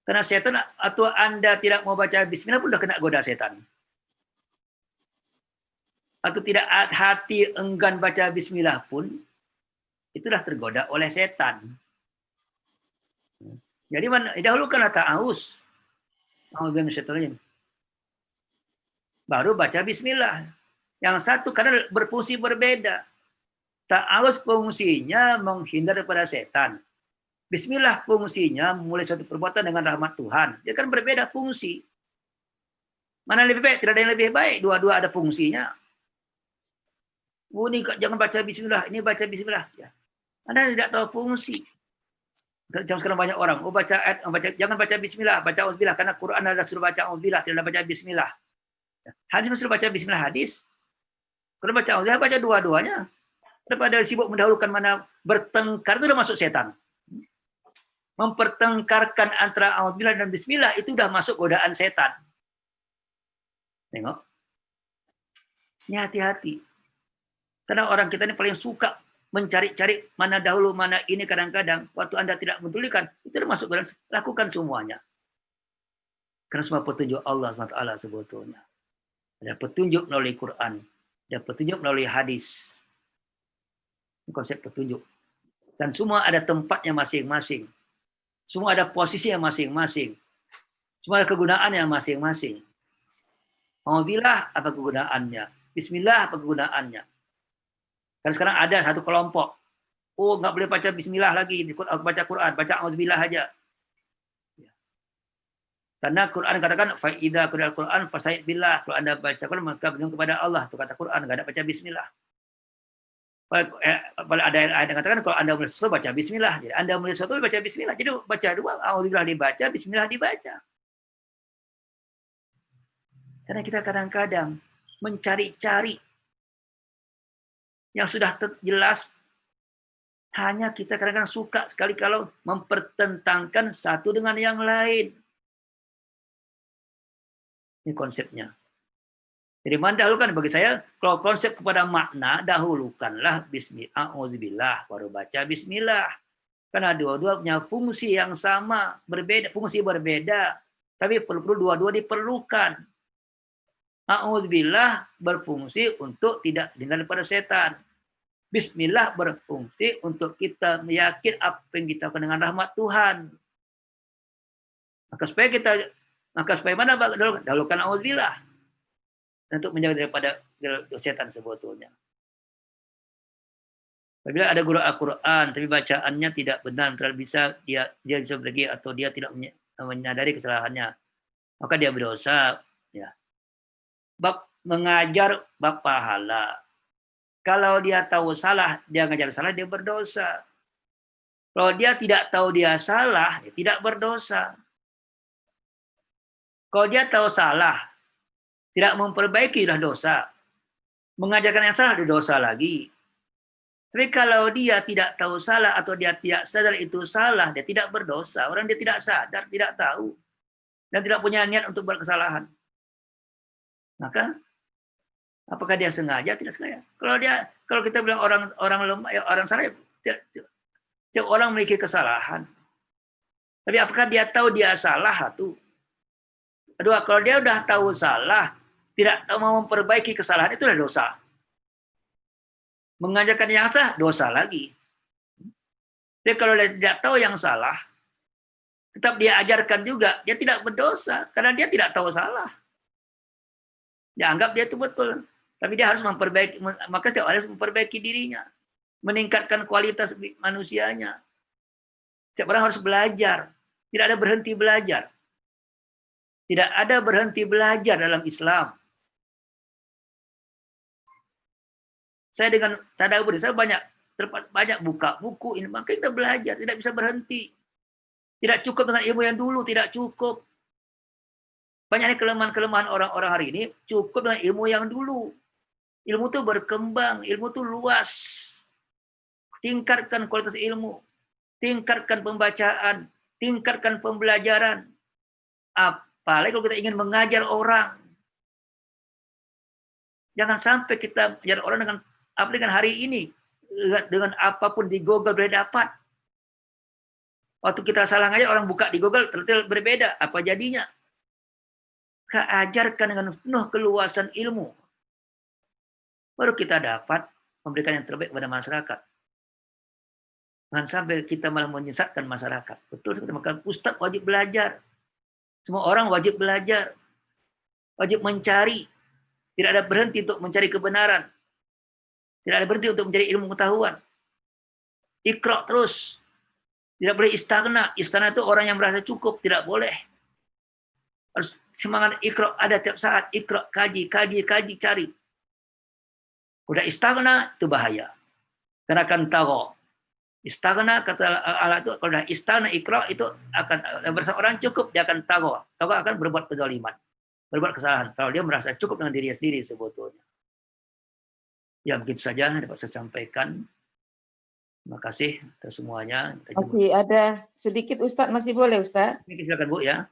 Karena setan atau Anda tidak mau baca bismillah pun sudah kena goda setan. Atau tidak hati enggan baca bismillah pun itulah tergoda oleh setan. Jadi dahulukanlah ta'awuz. Baru baca bismillah. Yang satu karena berfungsi berbeda. Ta'awuz fungsinya menghindar daripada setan. Bismillah fungsinya memulai suatu perbuatan dengan rahmat Tuhan. Dia kan berbeda fungsi. Mana lebih baik? Tidak ada yang lebih baik. Dua-dua ada fungsinya. Ini jangan baca bismillah. Ini baca bismillah. Ya. Anda tidak tahu fungsi. Jam sekarang banyak orang, jangan baca bismillah, baca auzubillah karena Quran adalah suruh baca auzubillah, tidak baca bismillah. Hadis suruh baca bismillah hadis. Kalau baca auzubillah baca dua-duanya. Daripada sibuk mendahulukan mana bertengkar itu sudah masuk setan. Mempertengkarkan antara auzubillah dan bismillah itu sudah masuk godaan setan. Tengok. Ini hati-hati. Karena orang kita ini paling suka mencari-cari mana dahulu, mana ini kadang-kadang. Waktu Anda tidak mentulikan, itu termasuk lakukan semuanya. Karena semua petunjuk Allah SWT sebetulnya. Ada petunjuk melalui Quran. Ada petunjuk melalui hadis. Ini konsep petunjuk. Dan semua ada tempatnya masing-masing. Semua ada posisinya masing-masing. Semua ada kegunaannya masing-masing. Alhamdulillah apa kegunaannya? Bismillah apa kegunaannya? Kan sekarang ada satu kelompok. Oh, nggak boleh baca bismillah lagi. Baca Quran. Baca auzubillah aja. Karena Quran katakan, fa'idha qura'al Quran fasa'id billah. Kalau Anda baca Quran, maka berlindung kepada Allah. Itu kata Quran. Nggak ada baca bismillah. Kalau ada ayat yang katakan, kalau Anda mulai sesuatu, baca bismillah. Jadi Anda mulai sesuatu, baca bismillah. Jadi baca dua, auzubillah dibaca, bismillah dibaca. Karena kita kadang-kadang mencari-cari yang sudah jelas, hanya kita kadang-kadang suka sekali kalau mempertentangkan satu dengan yang lain. Ini konsepnya. Jadi mana dahulukan bagi saya, kalau konsep kepada makna, dahulukanlah bismillah, auzubillah, baru baca bismillah. Karena dua-dua punya fungsi yang sama, berbeda, fungsi berbeda, tapi perlu dua-dua diperlukan. Auzubillah berfungsi untuk tidak dengar daripada setan. Bismillah berfungsi untuk kita meyakin apa yang kita lakukan dengan rahmat Tuhan. Maka supaya mana dahulukan auzubillah untuk menjaga daripada setan sebetulnya. Apabila ada guru Al-Quran tapi bacaannya tidak benar, bisa dia bisa pergi atau dia tidak menyadari kesalahannya, maka dia berdosa. Ya. Bab mengajar bab pahala. Kalau dia tahu salah, dia ngajar salah, dia berdosa. Kalau dia tidak tahu dia salah, ya tidak berdosa. Kalau dia tahu salah, tidak memperbaiki, sudah dosa. Mengajarkan yang salah, dia dosa lagi. Tapi kalau dia tidak tahu salah atau dia tidak sadar itu salah, dia tidak berdosa. Orang dia tidak sadar, tidak tahu, dan tidak punya niat untuk berkesalahan. Maka apakah dia sengaja? Tidak sengaja. Kalau kita bilang orang lemah, ya orang salah, tiap orang memiliki kesalahan. Tapi apakah dia tahu dia salah itu? Kedua, kalau dia udah tahu salah, tidak mau memperbaiki kesalahan, itu adalah dosa. Mengajarkan yang salah, dosa lagi. Jadi kalau dia tidak tahu yang salah, tetap dia ajarkan juga, dia tidak berdosa, karena dia tidak tahu salah. Dia anggap dia itu betul. Tapi dia harus memperbaiki, maka setiap hari harus memperbaiki dirinya. Meningkatkan kualitas manusianya. Setiap orang harus belajar. Tidak ada berhenti belajar. Tidak ada berhenti belajar dalam Islam. Saya dengan tadabur, saya banyak buka buku ini, maka kita belajar, tidak bisa berhenti. Tidak cukup dengan ilmu yang dulu, tidak cukup. Banyaknya kelemahan-kelemahan orang-orang hari ini cukup dengan ilmu yang dulu. Ilmu itu berkembang, ilmu itu luas. Tingkatkan kualitas ilmu, tingkatkan pembacaan, tingkatkan pembelajaran. Apalagi kalau kita ingin mengajar orang. Jangan sampai kita mengajar orang dengan apalagi hari ini, dengan apapun di Google boleh dapat. Waktu kita salah ngajar, orang buka di Google, ternyata berbeda. Apa jadinya? Ajarkan dengan penuh keluasan ilmu. Baru kita dapat memberikan yang terbaik kepada masyarakat. Jangan sampai kita malah menyesatkan masyarakat. Betul sekali, maka Ustadz wajib belajar. Semua orang wajib belajar. Wajib mencari. Tidak ada berhenti untuk mencari kebenaran. Tidak ada berhenti untuk mencari ilmu pengetahuan. Iqra terus. Tidak boleh istagna. Istagna itu orang yang merasa cukup. Tidak boleh. Harus semangat Iqra ada tiap saat. Iqra, kaji, cari. Udah istagna, itu bahaya. Karena akan tahu. Istagna, kata Allah itu, kalau udah istagna Iqra, itu akan bersama orang cukup, dia akan tahu. Tahu akan berbuat kezaliman. Berbuat kesalahan. Kalau dia merasa cukup dengan dirinya sendiri sebetulnya. Ya begitu saja dapat saya sampaikan. Terima kasih atas semuanya. Masih ada sedikit Ustadz, masih boleh Ustadz? Silakan Bu ya.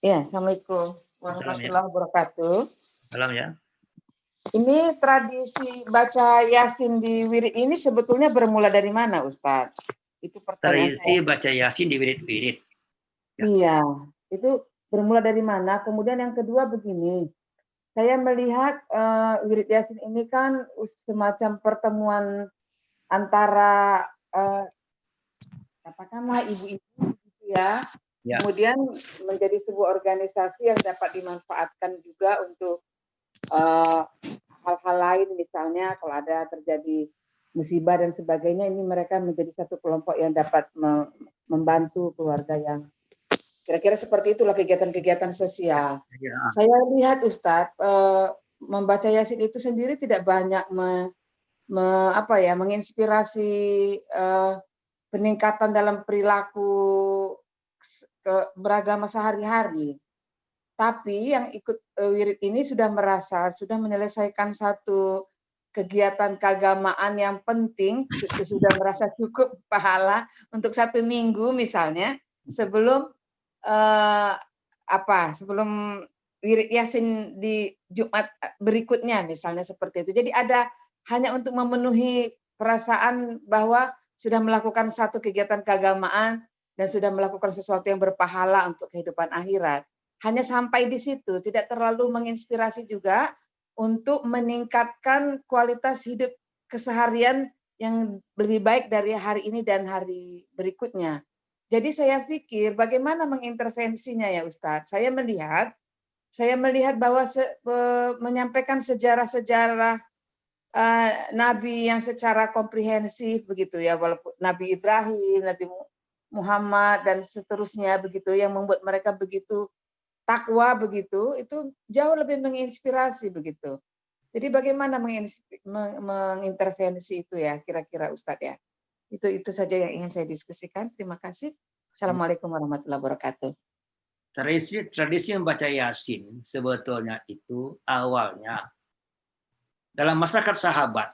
Ya, Assalamualaikum warahmatullahi wabarakatuh. Salam ya. Ini tradisi baca Yasin di wirid ini sebetulnya bermula dari mana Ustadz? Itu pertanyaan Tradisi saya. baca Yasin di wirid-wirid. Ya. Iya, itu bermula dari mana? Kemudian yang kedua begini. Saya melihat wirid Yasin ini kan semacam pertemuan antara katakanlah ibu-ibu gitu ya. Kemudian menjadi sebuah organisasi yang dapat dimanfaatkan juga untuk hal-hal lain, misalnya kalau ada terjadi musibah dan sebagainya, ini mereka menjadi satu kelompok yang dapat membantu keluarga yang kira-kira seperti itulah kegiatan-kegiatan sosial. Ya. Saya lihat Ustadz, membaca Yasin itu sendiri tidak banyak menginspirasi peningkatan dalam perilaku beragama sehari-hari. Tapi yang ikut wirid ini sudah menyelesaikan satu kegiatan keagamaan yang penting, sudah merasa cukup pahala untuk 1 minggu misalnya, sebelum wirid Yasin Jumat berikutnya misalnya seperti itu. Jadi ada hanya untuk memenuhi perasaan bahwa sudah melakukan satu kegiatan keagamaan dan sudah melakukan sesuatu yang berpahala untuk kehidupan akhirat. Hanya sampai di situ, tidak terlalu menginspirasi juga untuk meningkatkan kualitas hidup keseharian yang lebih baik dari hari ini dan hari berikutnya. Jadi saya pikir bagaimana mengintervensinya ya Ustadz. Saya melihat bahwa menyampaikan sejarah-sejarah Nabi yang secara komprehensif begitu ya, walaupun Nabi Ibrahim, Nabi Muhammad dan seterusnya begitu yang membuat mereka begitu takwa begitu, itu jauh lebih menginspirasi begitu. Jadi bagaimana mengintervensi itu ya kira-kira Ustadz ya. Itu saja yang ingin saya diskusikan. Terima kasih. Assalamualaikum warahmatullahi wabarakatuh. Tradisi membaca Yasin sebetulnya itu awalnya dalam masyarakat sahabat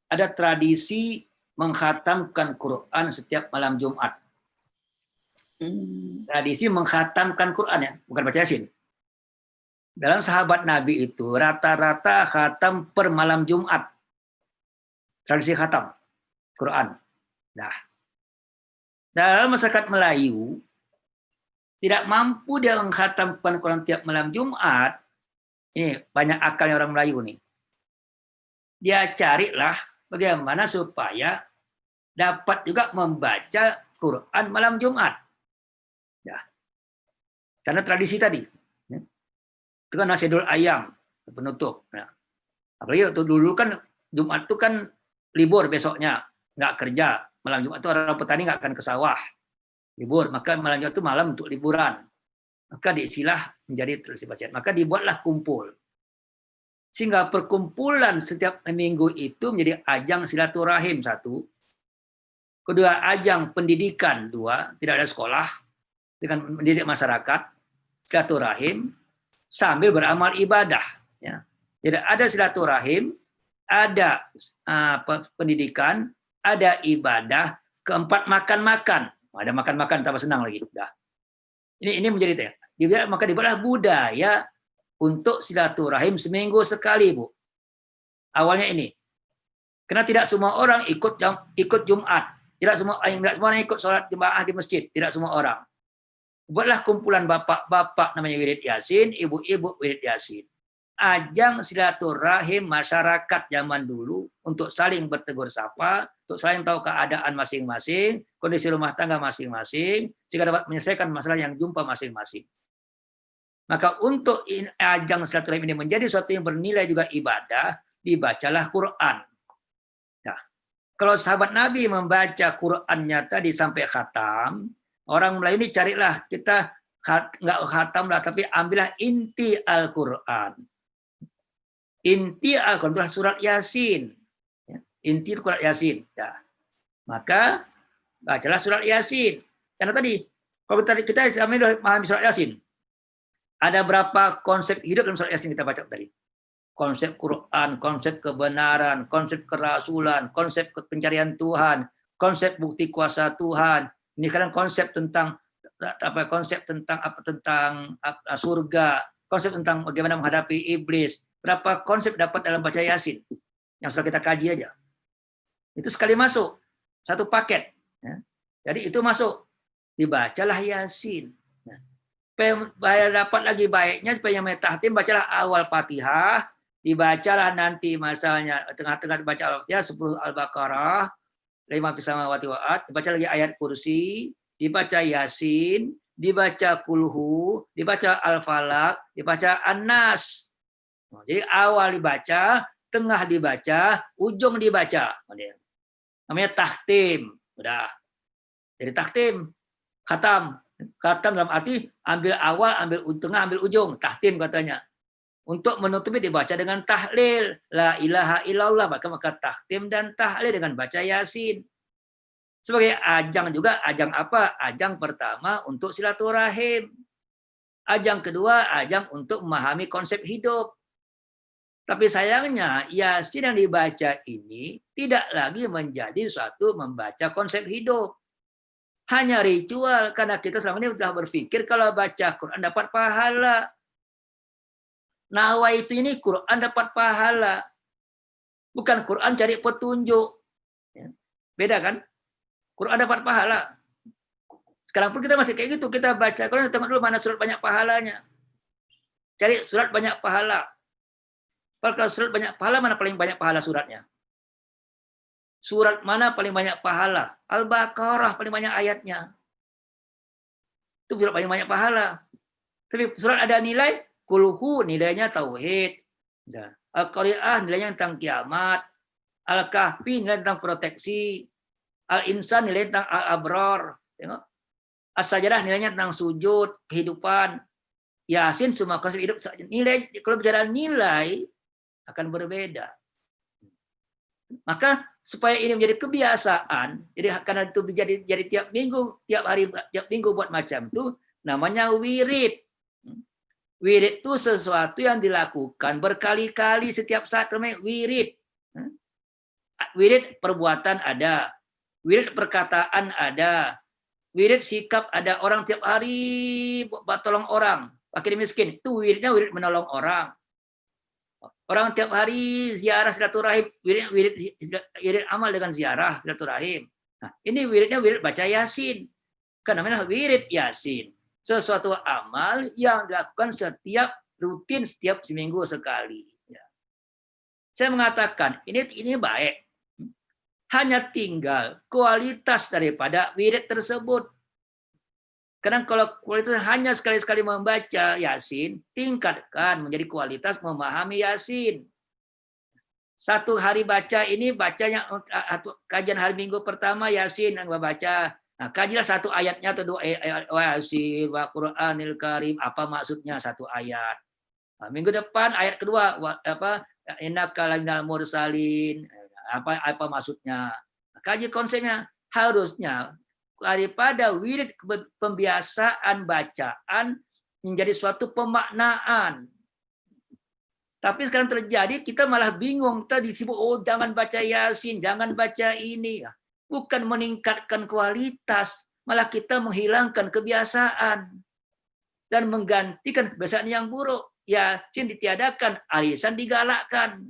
ada tradisi menghatamkan Quran setiap malam Jumat. Tradisi menghatamkan Quran ya, bukan baca Yasin. Dalam sahabat Nabi itu rata-rata khatam per malam Jumat. Tradisi khatam Quran. Nah, dalam masyarakat Melayu tidak mampu dia menghatamkan Quran tiap malam Jumat. Ini banyak akalnya orang Melayu nih. Dia carilah bagaimana supaya dapat juga membaca Quran malam Jumat. Ya. Karena tradisi tadi. Ya. Itu kan nasyidul ayam, penutup. Ya. Apalagi waktu dulu kan Jumat itu kan libur besoknya. Nggak kerja. Malam Jumat itu orang petani nggak akan ke sawah. Libur. Maka malam Jumat itu malam untuk liburan. Maka diisilah menjadi tradisi bacaan. Maka dibuatlah kumpul. Sehingga perkumpulan setiap minggu itu menjadi ajang silaturahim satu. Kedua, ajang pendidikan dua. Tidak ada sekolah. Dengan mendidik masyarakat. Silaturahim. Sambil beramal ibadah. Ya. Jadi ada silaturahim. Ada pendidikan. Ada ibadah. Keempat, makan-makan. Ada makan-makan, tambah senang lagi. Udah. Ini menjadi maka dibuatlah budaya untuk silaturahim seminggu sekali, Bu. Awalnya ini. Karena tidak semua orang ikut Jumat. Tidak semua orang ikut sholat jemaah di masjid. Tidak semua orang. Buatlah kumpulan bapak-bapak namanya wirid Yasin, ibu-ibu wirid Yasin. Ajang silaturahim masyarakat zaman dulu untuk saling bertegur sapa, untuk saling tahu keadaan masing-masing, kondisi rumah tangga masing-masing, sehingga dapat menyelesaikan masalah yang jumpa masing-masing. Maka untuk ajang silaturahim ini menjadi sesuatu yang bernilai juga ibadah, dibacalah Quran. Nah, kalau sahabat Nabi membaca Qurannya tadi sampai khatam, orang Melayu ini carilah, kita nggak khatam lah, tapi ambillah inti Al-Quran. Inti Al-Quran itulah surat Yasin. Inti surat Yasin. Ya. Maka bacalah surat Yasin. Karena tadi, kalau kita memahami surat Yasin, ada berapa konsep hidup dalam surat Yasin kita baca tadi? Konsep Quran, konsep kebenaran, konsep kerasulan, konsep pencarian Tuhan, konsep bukti kuasa Tuhan. Ini kadang konsep tentang surga, konsep tentang bagaimana menghadapi iblis. Berapa konsep dapat dalam baca Yasin yang sudah kita kaji aja. Itu sekali masuk, satu paket. Ya. Jadi itu masuk, dibacalah Yasin. Supaya dapat lagi baiknya, supaya yang tahtim bacalah awal Fatihah, dibacalah nanti misalnya tengah-tengah baca Al-Fatihah 10 Al-Baqarah, 5 samawati wa'at, dibaca lagi ayat kursi, dibaca Yasin, dibaca Kulhu, dibaca Al-Falaq, dibaca An-Nas. Jadi awal dibaca, tengah dibaca, ujung dibaca. Namanya tahtim. Udah. Jadi tahtim, khatam. Khatam dalam arti ambil awal, ambil tengah, ambil ujung. Tahtim katanya. Untuk menutupi dibaca dengan tahlil. La ilaha illallah. Maka tahtim dan tahlil dengan baca Yasin. Sebagai ajang juga, ajang apa? Ajang pertama untuk silaturahim. Ajang kedua, ajang untuk memahami konsep hidup. Tapi sayangnya, Yasin yang dibaca ini tidak lagi menjadi suatu membaca konsep hidup. Hanya ritual, karena kita selama ini sudah berpikir kalau baca Quran dapat pahala. Nawaitu ini Quran dapat pahala. Bukan Quran cari petunjuk. Beda kan? Quran dapat pahala. Sekarang pun kita masih kayak gitu. Kita baca Quran, tengok dulu mana surat banyak pahalanya. Cari surat banyak pahala. Kalau surat banyak pahala, mana paling banyak pahala suratnya? Surat mana paling banyak pahala? Al-Baqarah paling banyak ayatnya. Itu surat paling banyak pahala. Tapi surat ada nilai, kulhu nilainya tauhid. Al-Qari'ah nilainya tentang kiamat. Al-Kahfi nilai tentang proteksi. Al-Insan nilai tentang al-abrar. Tengok. As-Sajdah nilainya tentang sujud, kehidupan. Yasin semua konsep hidup. Nilai, kalau bicara nilai akan berbeda. Maka supaya ini menjadi kebiasaan, jadi karena itu jadi tiap minggu, tiap hari, tiap minggu buat macam itu, namanya wirid. Wirid itu sesuatu yang dilakukan berkali-kali setiap saat, namanya wirid. Wirid perbuatan ada, wirid perkataan ada, wirid sikap ada. Orang tiap hari buat tolong orang, fakir miskin, itu wiridnya wirid menolong orang. Orang tiap hari ziarah silaturahim, wirid amal dengan ziarah silaturahim. Nah, ini wiridnya wirid baca Yasin. Kan namanya wirid Yasin. Sesuatu amal yang dilakukan setiap rutin setiap seminggu sekali. Ya. Saya mengatakan ini baik. Hanya tinggal kualitas daripada wirid tersebut. Kadang kalau kualitas hanya sekali-sekali membaca Yasin, tingkatkan menjadi kualitas memahami Yasin. Satu hari baca ini, bacanya kajian hari Minggu pertama Yasin yang baca. Nah, kajilah satu ayatnya atau dua ayat Yasin wa Qur'anil Karim, apa maksudnya satu ayat. Nah, minggu depan ayat kedua innaka laminal mursalin, apa maksudnya. Nah, kaji konsepnya. Harusnya daripada wirid pembiasaan bacaan menjadi suatu pemaknaan. Tapi sekarang terjadi kita malah bingung, kita disibuk, jangan baca Yasin, jangan baca ini. Bukan meningkatkan kualitas, malah kita menghilangkan kebiasaan dan menggantikan kebiasaan yang buruk. Yasin ditiadakan, arisan digalakkan.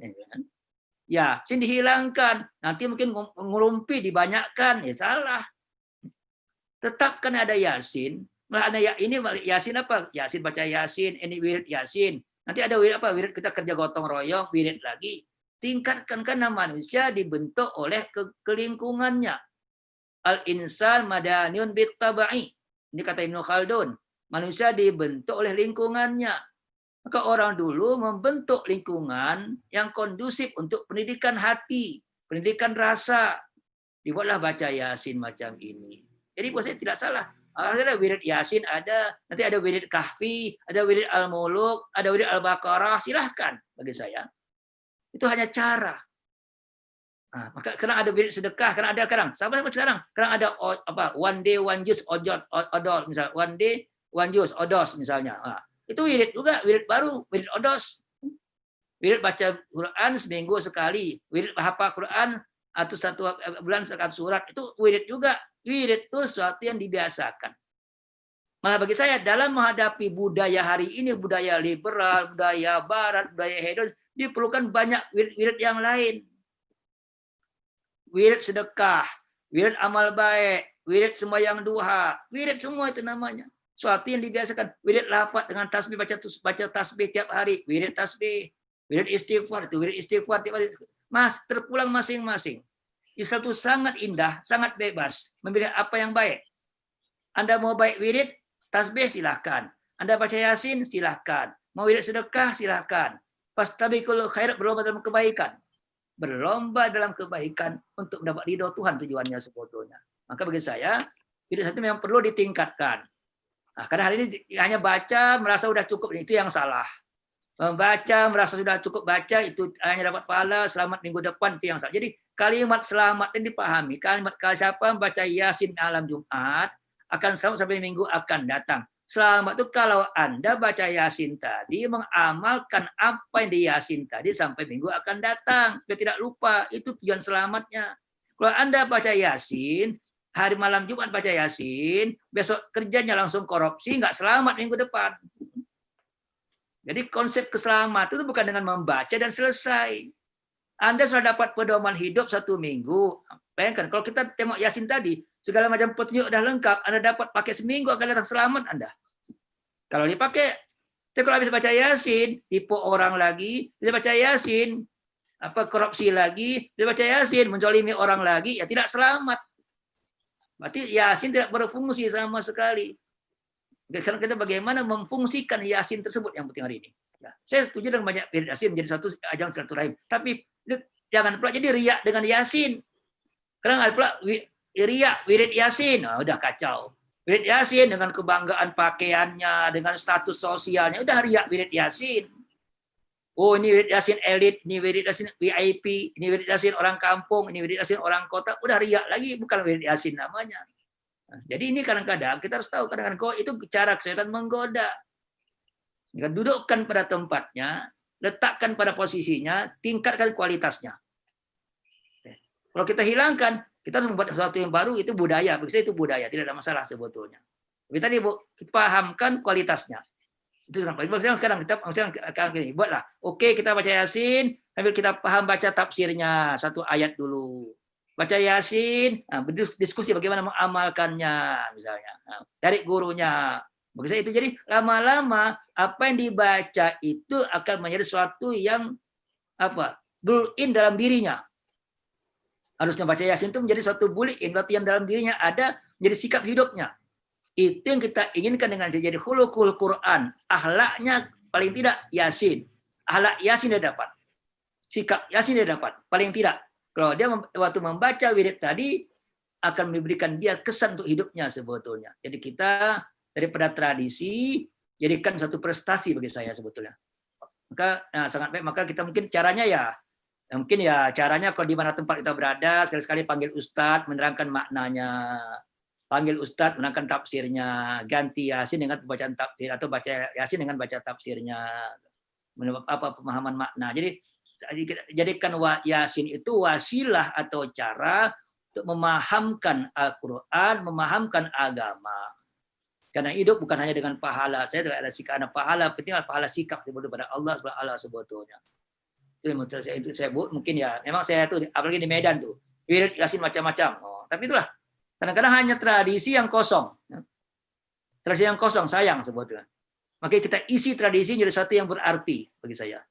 Yasin dihilangkan, nanti mungkin ngurumpi dibanyakkan, salah. Tetapkan ada Yasin, malah ada ini Yasin apa? Yasin baca Yasin, ini wirid Yasin. Nanti ada wirid apa? Wirid kita kerja gotong royong, wirid lagi. Tingkatkan karena manusia dibentuk oleh kelingkungannya. Al-insan madaniun bit-tabai. Ini kata Ibnu Khaldun. Manusia dibentuk oleh lingkungannya. Maka orang dulu membentuk lingkungan yang kondusif untuk pendidikan hati, pendidikan rasa. Dibuatlah baca Yasin macam ini. Jadi buat saya tidak salah. Ada wirid Yasin, nanti ada wirid Kahfi, ada wirid Al-Muluk, ada wirid Al-Baqarah, silahkan bagi saya. Itu hanya cara. Nah, maka karena ada wirid sedekah, karena ada sekarang, sekarang ada one day one juice odol misalnya, one day one juice odos misalnya. Nah, itu wirid juga, wirid baru, wirid odos. Wirid baca Quran seminggu sekali, wirid hafal Quran atau satu bulan sekali surat, itu wirid juga. Wirid itu sesuatu yang dibiasakan. Malah bagi saya dalam menghadapi budaya hari ini, budaya liberal, budaya barat, budaya hedon, diperlukan banyak wirid yang lain. Wirid sedekah, wirid amal baik, wirid sembahyang duha, wirid semua itu namanya. Sesuatu yang dibiasakan. Wirid lafaz dengan tasbih, baca tasbih tiap hari, wirid tasbih, wirid istighfar, itu wirid istighfar tiap hari. Terpulang masing-masing. Islam itu sangat indah, sangat bebas. Memilih apa yang baik. Anda mau baik wirid, tasbih silahkan. Anda baca Yasin, silahkan. Mau wirid sedekah, silahkan. Fastabiqul khairat, berlomba dalam kebaikan. Berlomba dalam kebaikan untuk mendapat ridho Tuhan tujuannya sebetulnya. Maka bagi saya, wirid satu yang perlu ditingkatkan. Nah, karena hari ini hanya baca, merasa sudah cukup, itu yang salah. Membaca, merasa sudah cukup baca, itu hanya dapat pahala, selamat minggu depan, itu yang salah. Jadi, kalimat selamat ini dipahami. Kalimat siapa membaca Yasin malam Jumat akan selamat sampai minggu akan datang. Selamat itu kalau Anda baca Yasin tadi, mengamalkan apa yang di Yasin tadi sampai minggu akan datang. Supaya tidak lupa, itu tujuan selamatnya. Kalau Anda baca Yasin, hari malam Jumat baca Yasin, besok kerjanya langsung korupsi, nggak selamat minggu depan. Jadi konsep keselamatan itu bukan dengan membaca dan selesai. Anda sudah dapat pedoman hidup 1 minggu. Bayangkan kalau kita tengok Yasin tadi, segala macam petunjuk sudah lengkap, Anda dapat pakai seminggu akan datang selamat Anda. Kalau dipakai, tapi kalau habis baca Yasin, tipu orang lagi, bisa baca Yasin, korupsi lagi, bisa baca Yasin, menzalimi orang lagi, ya tidak selamat. Berarti Yasin tidak berfungsi sama sekali. Sekarang kita bagaimana memfungsikan Yasin tersebut yang penting hari ini. Ya, saya setuju dengan banyak wirid Yasin menjadi satu ajang silaturahim. Tapi jangan pula jadi riak dengan Yasin. Kadang ada pula riak wirid Yasin, udah kacau. Wirid Yasin dengan kebanggaan pakaiannya, dengan status sosialnya, udah riak wirid Yasin. Oh ini wirid Yasin elit, ini wirid Yasin VIP, ini wirid Yasin orang kampung, ini wirid Yasin orang kota, udah riak lagi, bukan wirid Yasin namanya. Nah, jadi ini kadang-kadang kita harus tahu kadang-kadang itu cara setan menggoda. Dudukkan pada tempatnya, letakkan pada posisinya, tingkatkan kualitasnya. Kalau kita hilangkan, kita harus membuat sesuatu yang baru, itu budaya. Bagi saya itu budaya, tidak ada masalah sebetulnya. Tapi tadi Bu, kita pahamkan kualitasnya. Itu sekarang kita buatlah. Oke, kita baca Yasin, sambil kita paham baca tafsirnya, satu ayat dulu. Baca Yasin, diskusi bagaimana mengamalkannya, misalnya. Cari gurunya. Bagi saya itu jadi lama-lama apa yang dibaca itu akan menjadi sesuatu yang built-in dalam dirinya. Harusnya baca Yasin itu menjadi suatu built-in, suatu yang dalam dirinya ada, menjadi sikap hidupnya. Itu yang kita inginkan dengan jadi khuluqul Quran. Akhlaknya paling tidak Yasin. Akhlak Yasin dia dapat. Sikap Yasin dia dapat. Paling tidak. Kalau dia waktu membaca wirid tadi akan memberikan dia kesan untuk hidupnya sebetulnya. Jadi kita daripada tradisi jadikan satu prestasi bagi saya sebetulnya. Maka sangat baik. Maka kita mungkin caranya caranya kalau di mana tempat kita berada sekali-sekali panggil ustadz menerangkan maknanya. Panggil ustadz menerangkan tafsirnya, ganti Yasin dengan pembacaan tafsir atau baca Yasin dengan baca tafsirnya. Pemahaman makna. Jadi jadikan Yasin itu wasilah atau cara untuk memahamkan Al-Quran, memahamkan agama. Karena hidup bukan hanya dengan pahala. Saya tidak ada sikap pahala, penting pahala sikap sebetulnya pada Allah sebetulnya. Itu saya mungkin ya. Memang saya tuh apalagi di Medan tuh, wirid Yasin macam-macam. Tapi itulah kadang-kadang hanya tradisi yang kosong. Tradisi yang kosong sayang sebetulnya. Makanya kita isi tradisi jadi satu yang berarti bagi saya.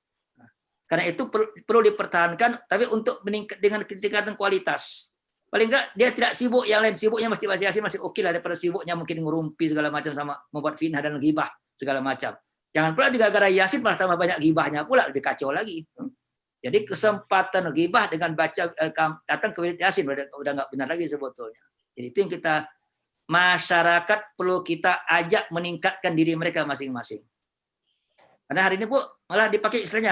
Karena itu perlu dipertahankan, tapi untuk meningkat dengan tingkatan kualitas. Paling enggak dia tidak sibuk yang lain, sibuknya masih baca Yasin masih oke lah daripada sibuknya mungkin ngurumpi segala macam sama membuat fitnah dan ghibah segala macam. Jangan pula gara-gara Yasin malah tambah banyak ghibahnya pula, lebih kacau lagi. Jadi kesempatan ghibah dengan baca datang ke wirid Yasin udah nggak benar lagi sebetulnya. Jadi itu yang kita masyarakat perlu kita ajak meningkatkan diri mereka masing-masing. Karena hari ini Bu malah dipakai istilahnya